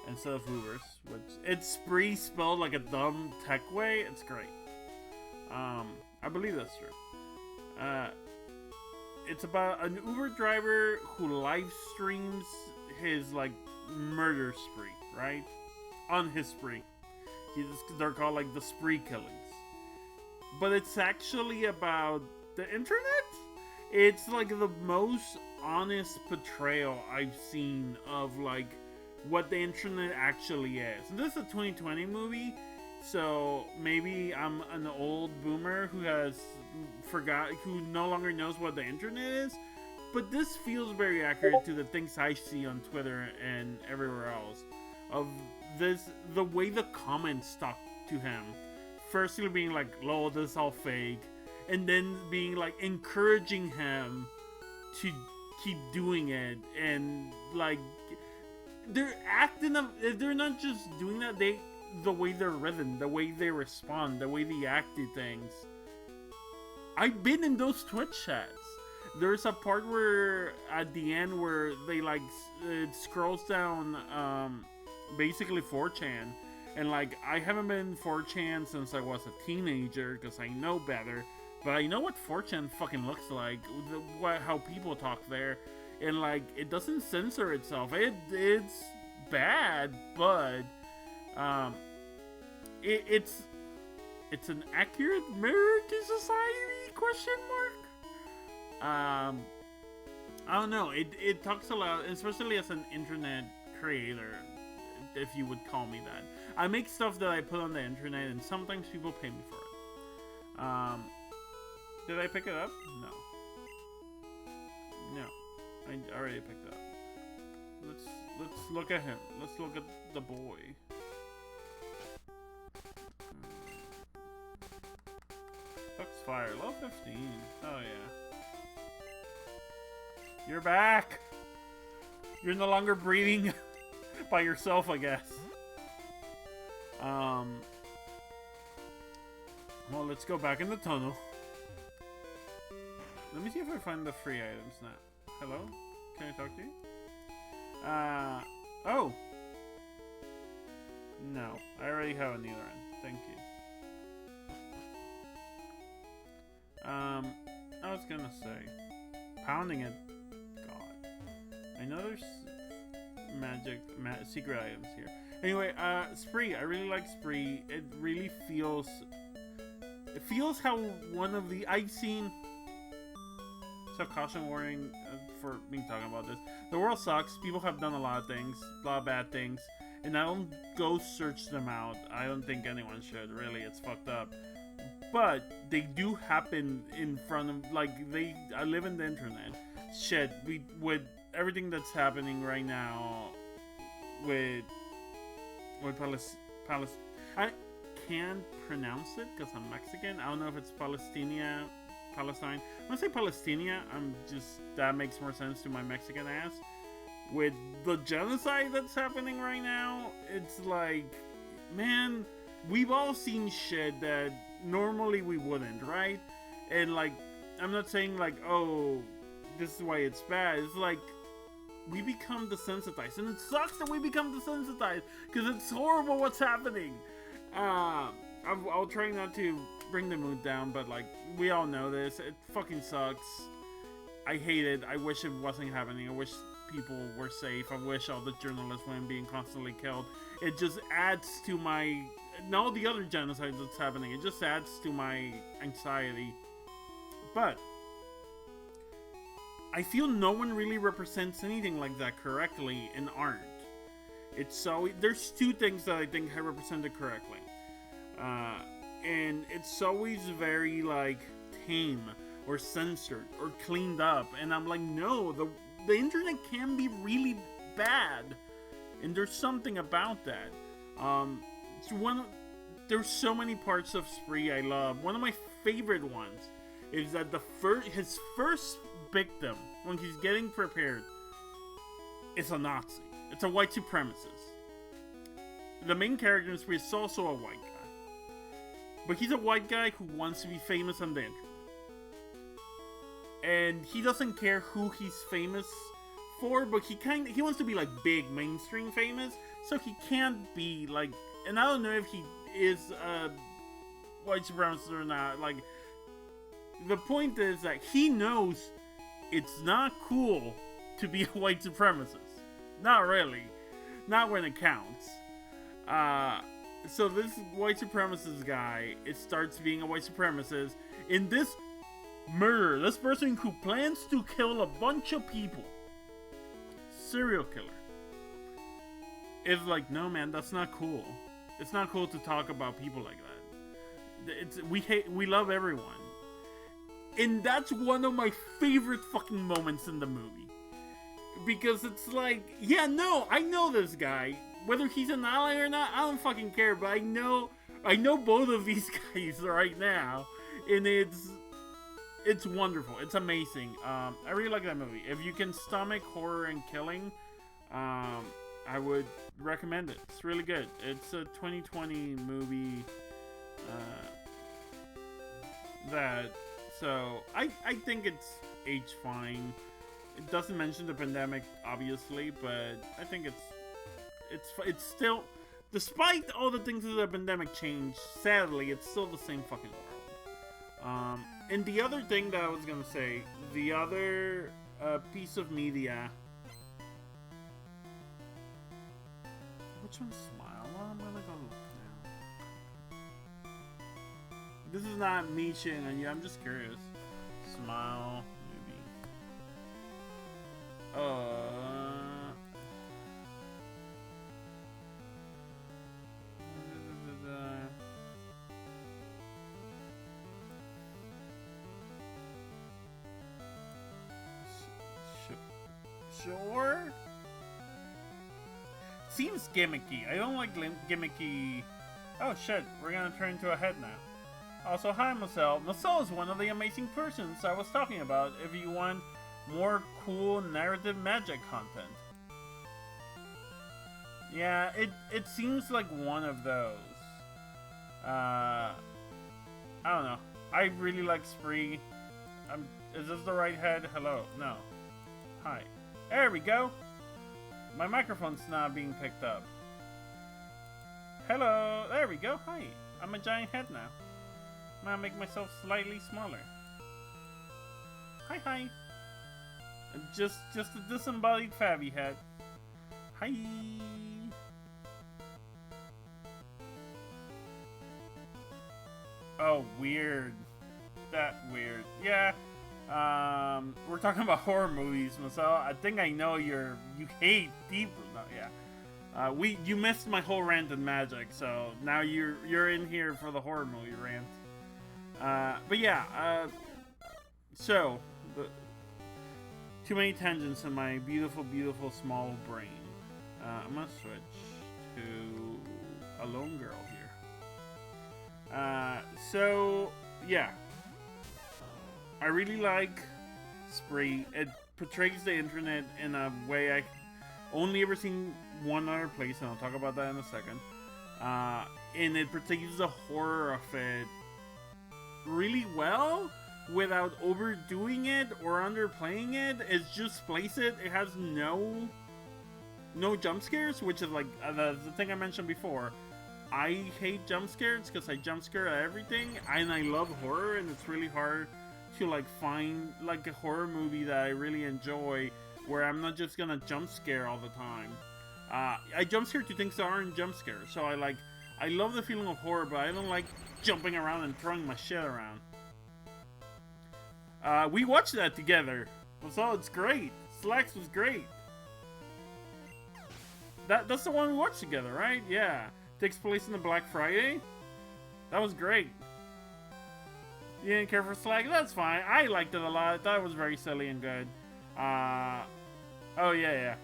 instead of Ubers, which it's Spree spelled like a dumb tech way. It's great. I believe that's true. It's about an Uber driver who live streams his like murder spree, right? On his spree. They're called like the spree killings. But it's actually about the internet. It's like the most honest portrayal I've seen of like what the internet actually is. And this is a 2020 movie, so maybe I'm an old boomer who who no longer knows what the internet is. But this feels very accurate to the things I see on Twitter and everywhere else. Of this, the way the comments talk to him. Firstly being like, lol, this is all fake. And then being like encouraging him to keep doing it. And like, they're not just doing that, the way they're written, the way they respond, the way they act to things. I've been in those Twitch chats. There's a part where at the end where they like it scrolls down basically 4chan, and like I haven't been in 4chan since I was a teenager because I know better, but I know what 4chan fucking looks like, how people talk there, and like it doesn't censor itself. It's bad, but it's an accurate mirror to society? Question mark. I don't know. It talks a lot, especially as an internet creator, if you would call me that. I make stuff that I put on the internet, and sometimes people pay me for it. Did I pick it up? No, I already picked it up. Let's look at him. Let's look at the boy. fire. Level 15. Oh yeah. You're back! You're no longer breathing by yourself, I guess. Well, let's go back in the tunnel. Let me see if I find the free items now. Hello? Can I talk to you? Oh! No, I already have a needler end. Thank you. I was gonna say, pounding it. God, I know there's secret items here. Anyway, Spree. I really like Spree. It really feels. It feels how one of the I've seen. So caution warning for me talking about this. The world sucks. People have done a lot of things, a lot of bad things, and I don't go search them out. I don't think anyone should. Really, it's fucked up. But they do happen in front of, like, I live in the internet. Shit, with everything that's happening right now with I can't pronounce it because I'm Mexican. I don't know if it's Palestine. When I say Palestine, that makes more sense to my Mexican ass. With the genocide that's happening right now, it's like, man, we've all seen shit that normally we wouldn't, right? And like, I'm not saying like, oh, this is why it's bad. It's like, we become desensitized, and it sucks that we become desensitized because it's horrible what's happening. I'll try not to bring the mood down, but like, we all know this. It fucking sucks. I hate it. I wish it wasn't happening. I wish people were safe. I wish all the journalists weren't being constantly killed. It just adds to my, and all the other genocides that's happening, it just adds to my anxiety. But I feel no one really represents anything like that correctly in art. There's two things that I think I represented correctly. And it's always very like tame or censored or cleaned up, and I'm like, no, the internet can be really bad, and there's something about that. There's so many parts of Spree I love. One of my favorite ones is that his first victim, when he's getting prepared, is a Nazi. It's a white supremacist. The main character in Spree is also a white guy. But he's a white guy who wants to be famous on the internet. And he doesn't care who he's famous for, but he wants to be like big mainstream famous, so he can't be like, and I don't know if he is a white supremacist or not. Like, the point is that he knows it's not cool to be a white supremacist. Not really. Not when it counts. So this white supremacist guy, it starts being a white supremacist in this murder. This person who plans to kill a bunch of people, serial killer, is like, no man, that's not cool. It's not cool to talk about people like that. We love everyone. And that's one of my favorite fucking moments in the movie. Because it's like, yeah, no, I know this guy. Whether he's an ally or not, I don't fucking care. But I know both of these guys right now, and it's wonderful. It's amazing. I really like that movie. If you can stomach horror and killing, I would recommend it. It's really good. It's a 2020 movie. So I think it's aged fine. It doesn't mention the pandemic, obviously, but I think it's still, despite all the things that the pandemic changed, sadly, it's still the same fucking world. And the other thing that I was gonna say, the other piece of media. Which one's Smile? Well, I'm gonna go look now. This is not me shitting on you, I'm just curious. Smile movie. Sure. Seems gimmicky. I don't like gimmicky. Oh shit, we're gonna turn into a head now. Also, hi, Marcel. Marcel is one of the amazing persons I was talking about if you want more cool narrative magic content. Yeah, it seems like one of those. I don't know. I really like Spree. Is this the right head? Hello? No. Hi. There we go. My microphone's not being picked up. Hello. There we go. Hi. I'm a giant head now. I'm gonna make myself slightly smaller. Hi, hi. Just a disembodied Fabby head. Hi. Oh, weird. That weird. Yeah. We're talking about horror movies, Marcel. I think I know you hate deeply. No, yeah. You missed my whole rant and magic, so now you're in here for the horror movie rant. But yeah. So too many tangents in my beautiful, beautiful small brain. I'm gonna switch to a lone girl here. So yeah. I really like Spree. It portrays the internet in a way I only ever seen one other place, and I'll talk about that in a second. And it portrays the horror of it really well without overdoing it or underplaying it. It just plays it. It has no jump scares, which is like the thing I mentioned before. I hate jump scares because I jump scare at everything, and I love horror, and it's really hard to like find like a horror movie that I really enjoy where I'm not just gonna jump scare all the time. I jump scare to things that aren't jump scares, so I love the feeling of horror, but I don't like jumping around and throwing my shit around. We watched that together, so it's great. Slacks was great. That's the one we watched together, right? Yeah, takes place in the Black Friday. That was great. You didn't care for Slack? That's fine. I liked it a lot. I thought it was very silly and good. Oh yeah.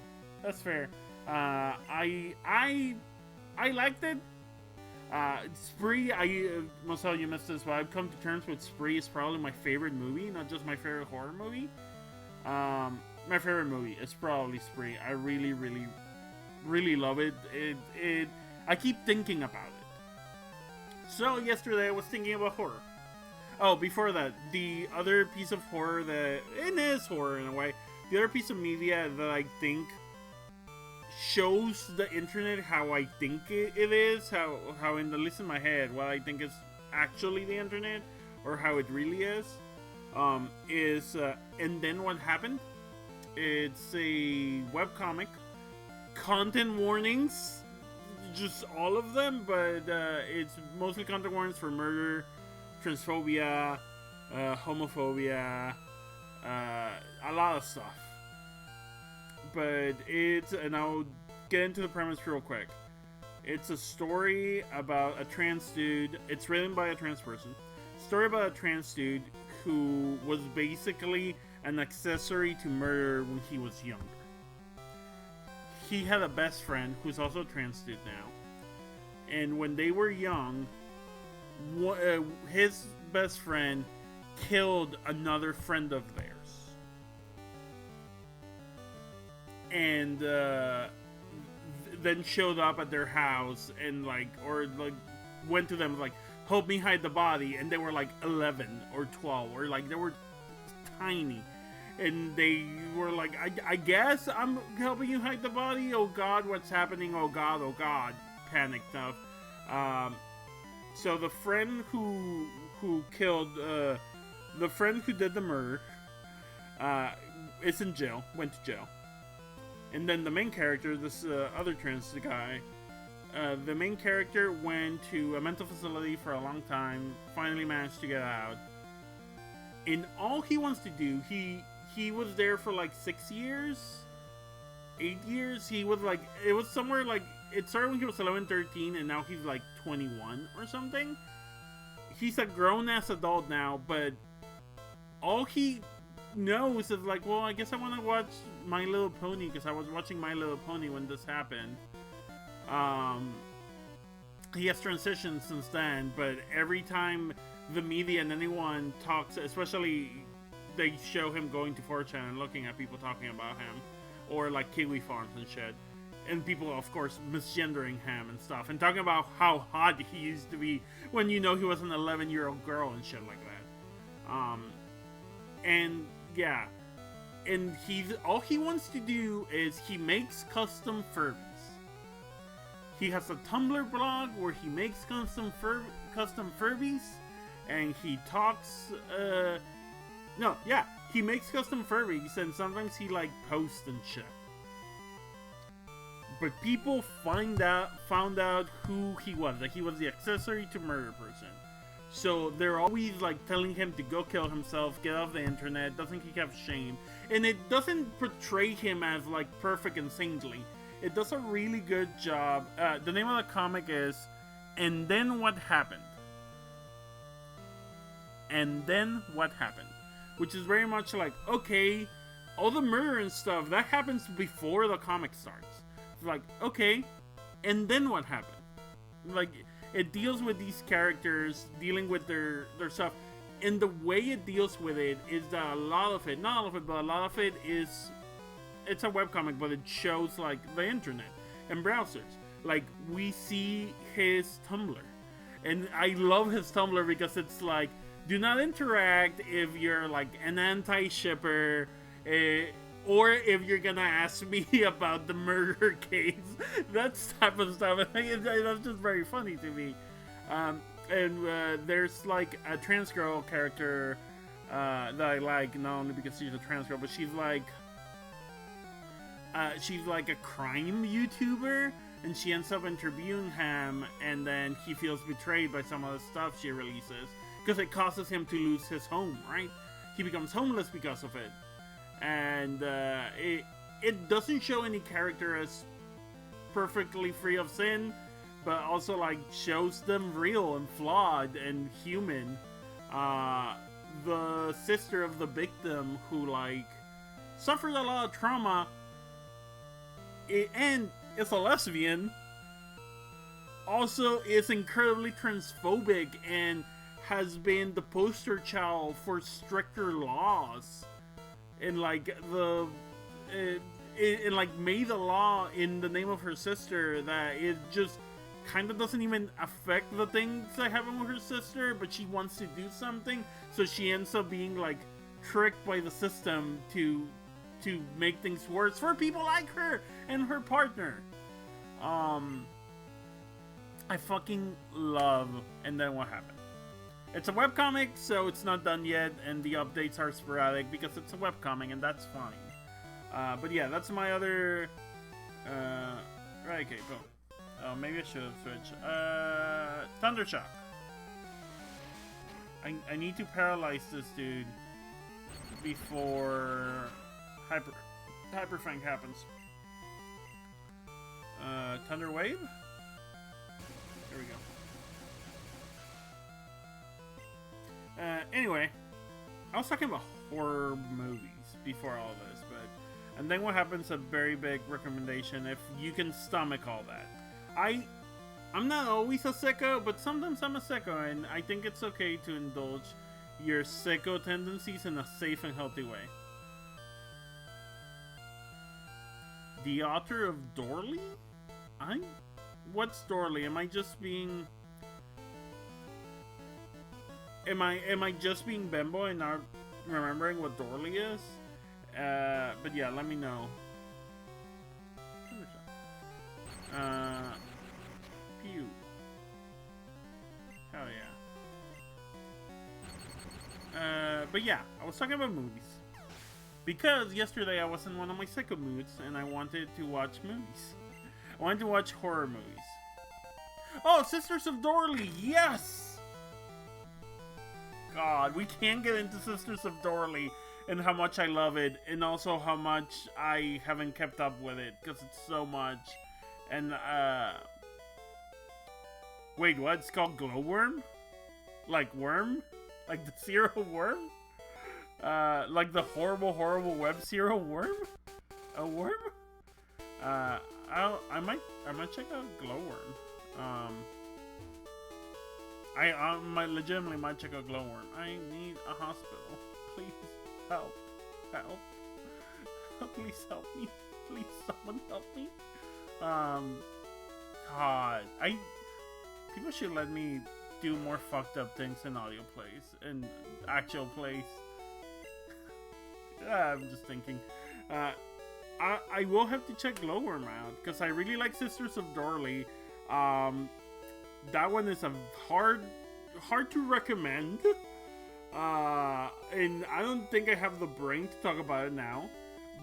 That's fair. I liked it. Spree, Marcel, you missed this, but I've come to terms with Spree is probably my favorite movie, not just my favorite horror movie. My favorite movie is probably Spree. I really, really, really love it. I keep thinking about it. So yesterday I was thinking about horror. Oh, before that, the other piece of horror that... It is horror in a way. The other piece of media that I think shows the internet how I think it is, how in the list in my head, what I think is actually the internet, or how it really is And Then What Happened? It's a webcomic. Content warnings, just all of them, but it's mostly content warnings for murder, transphobia, homophobia, a lot of stuff. But and I'll get into the premise real quick. It's a story about a trans dude. It's written by a trans person. Story about a trans dude who was basically an accessory to murder when he was younger. He had a best friend who's also a trans dude now. And when they were young, his best friend killed another friend of theirs. And then showed up at their house and went to them like, help me hide the body. And they were like 11 or 12 or like they were tiny. And they were like, I guess I'm helping you hide the body. Oh God, what's happening? Oh God, panic stuff. So the friend who killed the friend who did the murder is in jail. Went to jail. And then the main character, this other trans guy, the main character went to a mental facility for a long time. Finally managed to get out. And all he wants to do, he was there for like 6 years, 8 years. He was like, it was somewhere like, it started when he was 11, 13, and now he's like 21 or something. He's a grown-ass adult now, but all he knows is like, well, I guess I want to watch My Little Pony because I was watching My Little Pony when this happened. He has transitioned since then, but every time the media and anyone talks, especially they show him going to 4chan and looking at people talking about him, or like Kiwi Farms and shit, and people of course misgendering him and stuff, and talking about how hot he used to be when he was an 11-year-old girl and shit like that. And yeah, and all he wants to do is he makes custom Furbies. He has a Tumblr blog where he makes custom Furbies, and he talks. He makes custom Furbies, and sometimes he like posts and shit. But people found out who he was. That he was the accessory to murder person. So they're always like telling him to go kill himself, get off the internet, doesn't he have shame? And it doesn't portray him as like perfect and saintly. It does a really good job. The name of the comic is And Then What Happened. And Then What Happened. Which is very much like, okay, all the murder and stuff, that happens before the comic starts. It's like, okay, and then what happened? Like, it deals with these characters dealing with their stuff. And the way it deals with it is that a lot of it, not all of it, but a lot of it is, it's a webcomic, but it shows like the internet and browsers. Like, we see his Tumblr. And I love his Tumblr because it's like, do not interact if you're like an anti-shipper, or if you're gonna ask me about the murder case. That type of stuff. That's just very funny to me. And there's like a trans girl character that I like, not only because she's a trans girl, but she's like a crime YouTuber, and she ends up interviewing him, and then he feels betrayed by some of the stuff she releases, because it causes him to lose his home, right? He becomes homeless because of it. And it doesn't show any character as perfectly free of sin, but also like shows them real and flawed and human. The sister of the victim, who like suffered a lot of trauma and is a lesbian, also is incredibly transphobic and has been the poster child for stricter laws, and like made a law in the name of her sister that it just kind of doesn't even affect the things that happen with her sister, but she wants to do something, so she ends up being like tricked by the system to make things worse for people like her and her partner. I fucking love And Then What Happened. It's a webcomic, so it's not done yet, and the updates are sporadic because it's a webcomic, and that's fine. But yeah, that's my other... right, okay, boom. Oh, maybe I should have switched. Thundershock. I need to paralyze this dude before Hyperfang happens. Thunder Wave? There we go. Anyway, I was talking about horror movies before all this, but And Then What Happens, a very big recommendation if you can stomach all that. I'm not always a sicko, but sometimes I'm a sicko, and I think it's okay to indulge your sicko tendencies in a safe and healthy way. The author of Dorley? What's Dorley? Am I just being... Am I just being bimbo and not remembering what Dorley is? But yeah, let me know. Pew. Hell yeah. But yeah, I was talking about movies. Because yesterday I was in one of my sicko moods and I wanted to watch movies. I wanted to watch horror movies. Oh, Sisters of Dorley, yes! God, we can't get into Sisters of Dorley and how much I love it, and also how much I haven't kept up with it, because it's so much. And, wait, what? It's called Glowworm? Like worm? Like the cereal worm? Like the horrible, horrible web cereal worm? A worm? I might check out Glowworm. I legitimately might check a glowworm. I need a hospital. Please help. Help. Please help me. Please someone help me. God. People should let me do more fucked up things in audio plays and actual plays. I'm just thinking. I will have to check Glowworm out because I really like Sisters of Dorley. That one is a hard to recommend. And I don't think I have the brain to talk about it now.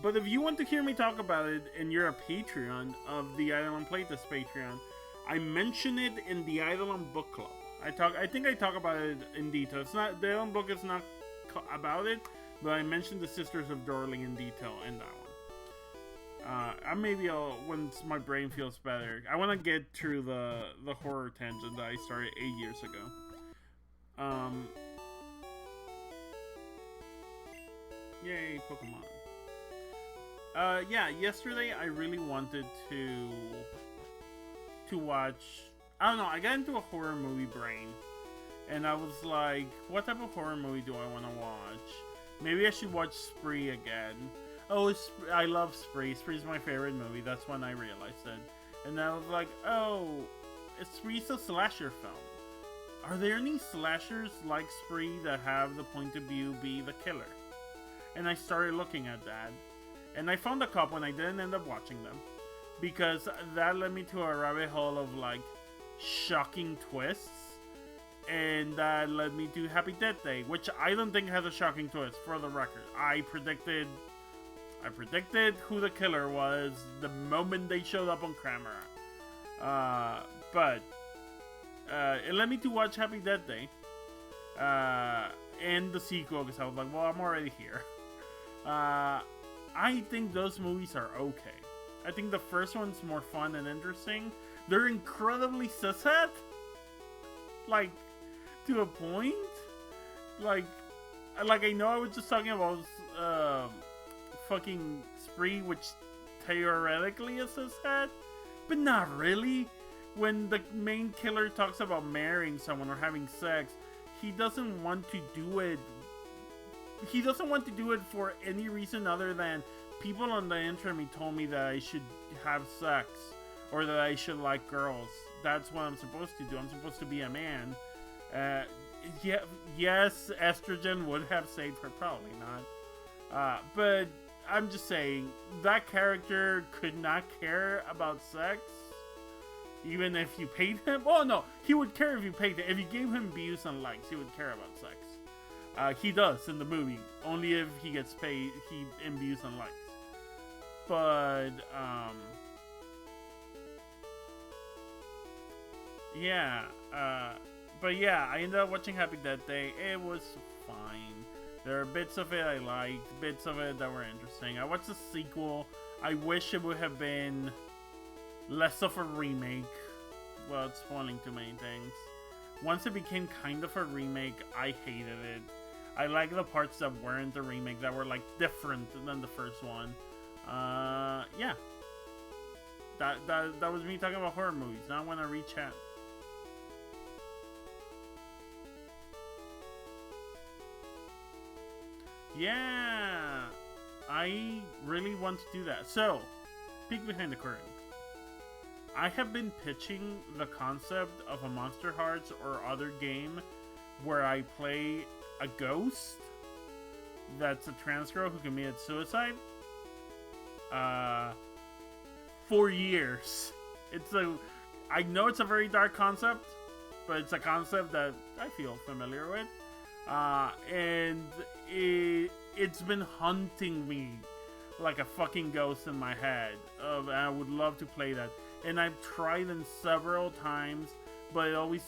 But if you want to hear me talk about it and you're a Patreon of the Eidolon Playtest Patreon, I mention it in the Eidolon Book Club. I think I talk about it in detail. It's not the Eidolon book is not about it, but I mentioned the Sisters of Dorley in detail in that one. Maybe once my brain feels better. I want to get through the horror tangent that I started 8 years ago. Yay, Pokemon. Yeah, yesterday I really wanted to watch. I don't know. I got into a horror movie brain, and I was like, "What type of horror movie do I want to watch? Maybe I should watch Spree again." Oh, I love Spree. Spree's my favorite movie. That's when I realized it. And I was like, "Oh, Spree's a slasher film. Are there any slashers like Spree that have the point of view be the killer?" And I started looking at that. And I found a couple and I didn't end up watching them. Because that led me to a rabbit hole of like shocking twists. And that led me to Happy Death Day, which I don't think has a shocking twist, for the record. I predicted who the killer was the moment they showed up on camera. But it led me to watch Happy Death Day. And the sequel, because I was like, well, I'm already here. I think those movies are okay. I think the first one's more fun and interesting. They're incredibly cishet. Like, to a point. Like I know I was just talking about fucking Spree, which theoretically is cishet, but not really. When the main killer talks about marrying someone or having sex, he doesn't want to do it. He doesn't want to do it for any reason other than people on the internet told me that I should have sex or that I should like girls. That's what I'm supposed to do. I'm supposed to be a man. Yeah, yes, estrogen would have saved her. Probably not. But I'm just saying, that character could not care about sex. Even if you paid him. Oh no, he would care if you paid him. If you gave him views and likes, he would care about sex. He does in the movie. Only if he gets paid, in views and likes. But, yeah. But yeah, I ended up watching Happy Death Day. It was fine. There are bits of it I liked, bits of it that were interesting. I watched the sequel. I wish it would have been less of a remake. Well, it's spoiling too many things. Once it became kind of a remake, I hated it. I like the parts that weren't the remake, that were like different than the first one. Yeah. That was me talking about horror movies. Now I want to read chat. Yeah, I really want to do that. So, peek behind the curtain. I have been pitching the concept of a Monster Hearts or other game where I play a ghost that's a trans girl who committed suicide for years. I know it's a very dark concept, but it's a concept that I feel familiar with. And it's been haunting me like a fucking ghost in my head. And I would love to play that. And I've tried them several times, but it always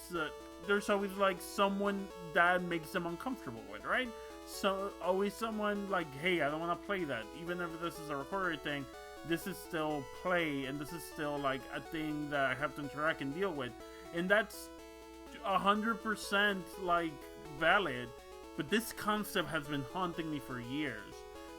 there's always like someone that makes them uncomfortable with, right? So always someone like, hey, I don't want to play that. Even if this is a recorded thing, this is still play, and this is still like a thing that I have to interact and deal with. And that's 100% like valid, but this concept has been haunting me for years.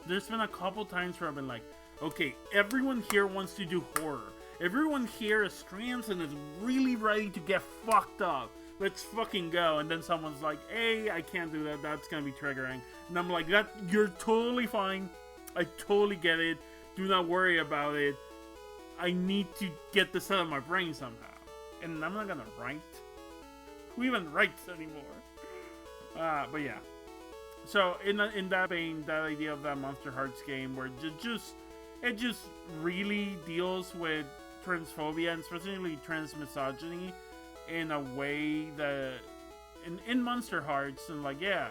There's been a couple times where I've been like, okay, everyone here wants to do horror. Everyone here is trans and is really ready to get fucked up. let's fucking go. And then someone's like, hey, I can't do that. That's gonna be triggering. And I'm like, that you're totally fine. I totally get it. Do not worry about it. I need to get this out of my brain somehow. And I'm not gonna write. Who even writes anymore? But yeah. So in that vein, that idea of that Monster Hearts game where it just really deals with transphobia and specifically trans misogyny in a way that in Monster Hearts, and like, yeah,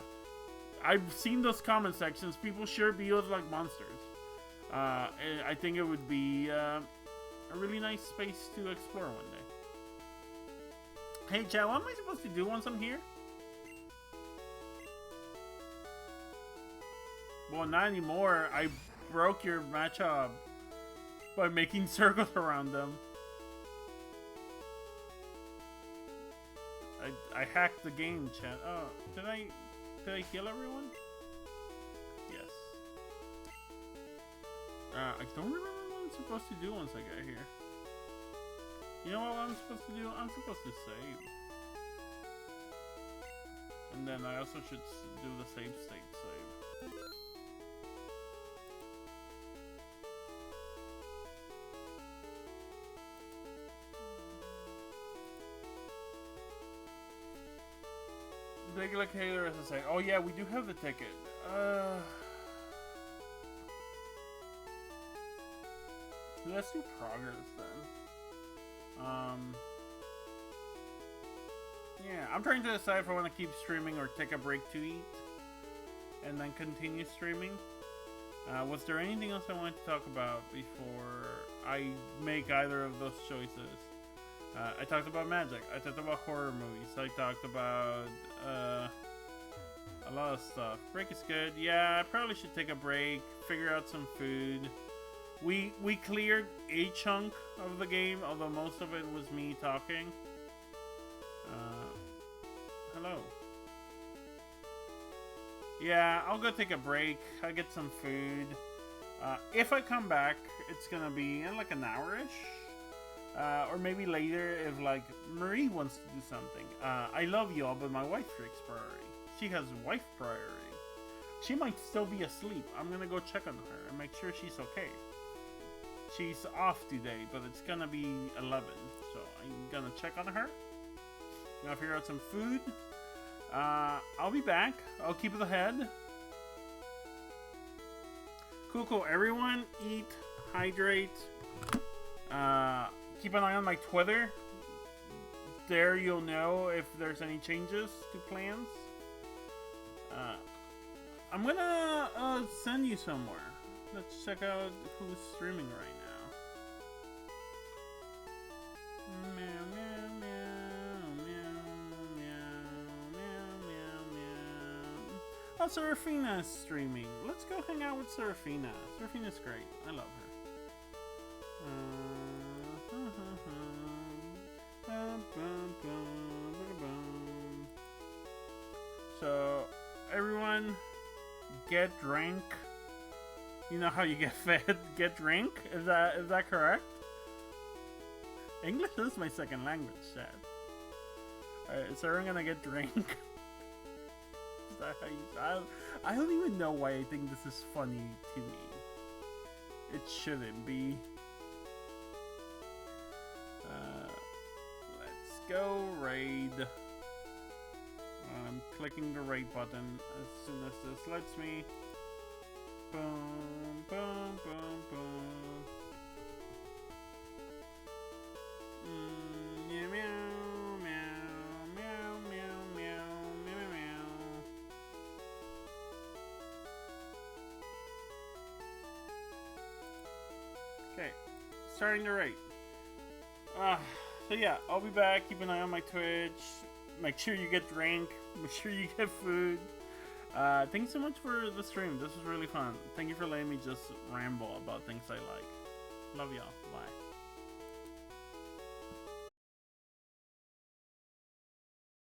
I've seen those comment sections. People share videos like monsters. I think it would be a really nice space to explore one day. Hey, chat, what am I supposed to do once I'm here? Well, not anymore. I broke your matchup by making circles around them. I hacked the game, chat. Oh, did I heal everyone? Yes. I don't remember what I'm supposed to do once I get here. You know what I'm supposed to do? I'm supposed to save. And then I also should do the save state save. Big like Hater as I say. Oh yeah, we do have the ticket. Let's do progress then. Yeah, I'm trying to decide if I want to keep streaming or take a break to eat and then continue streaming. Was there anything else I wanted to talk about before I make either of those choices? I talked about magic. I talked about horror movies. I talked about a lot of stuff. Break is good. Yeah, I probably should take a break, figure out some food. We cleared a chunk of the game, although most of it was me talking. Hello. Yeah, I'll go take a break. I'll get some food. If I come back, it's gonna be in like an hour-ish. Or maybe later if like Marie wants to do something. I love y'all, but my wife takes priority. She has wife priority. She might still be asleep. I'm gonna go check on her and make sure she's okay. She's off today, but it's gonna be 11, so I'm gonna check on her. Gonna figure out some food. I'll be back. I'll keep it ahead. Cool. Everyone, eat, hydrate. Keep an eye on my Twitter. There you'll know if there's any changes to plans. I'm gonna send you somewhere. Let's check out who's streaming right now. Meow, meow, meow, meow, meow, meow, meow. Oh, Seraphina's streaming. Let's go hang out with Seraphina. Seraphina's great. I love her. So, everyone, get drink. You know how you get fed? Get drink? Is that correct? English is my second language, Chad. Alright, so we're gonna get drink. Is that how you... I don't even know why I think this is funny to me. It shouldn't be. Let's go raid. I'm clicking the raid button as soon as this lets me. Boom, boom, boom, boom. Meow, meow, meow, meow, meow, meow, meow, meow. Okay, starting to rate. So yeah, I'll be back. Keep an eye on my Twitch. Make sure you get drink. Make sure you get food. Thanks so much for the stream. This was really fun. Thank you for letting me just ramble about things I like. Love y'all. Bye.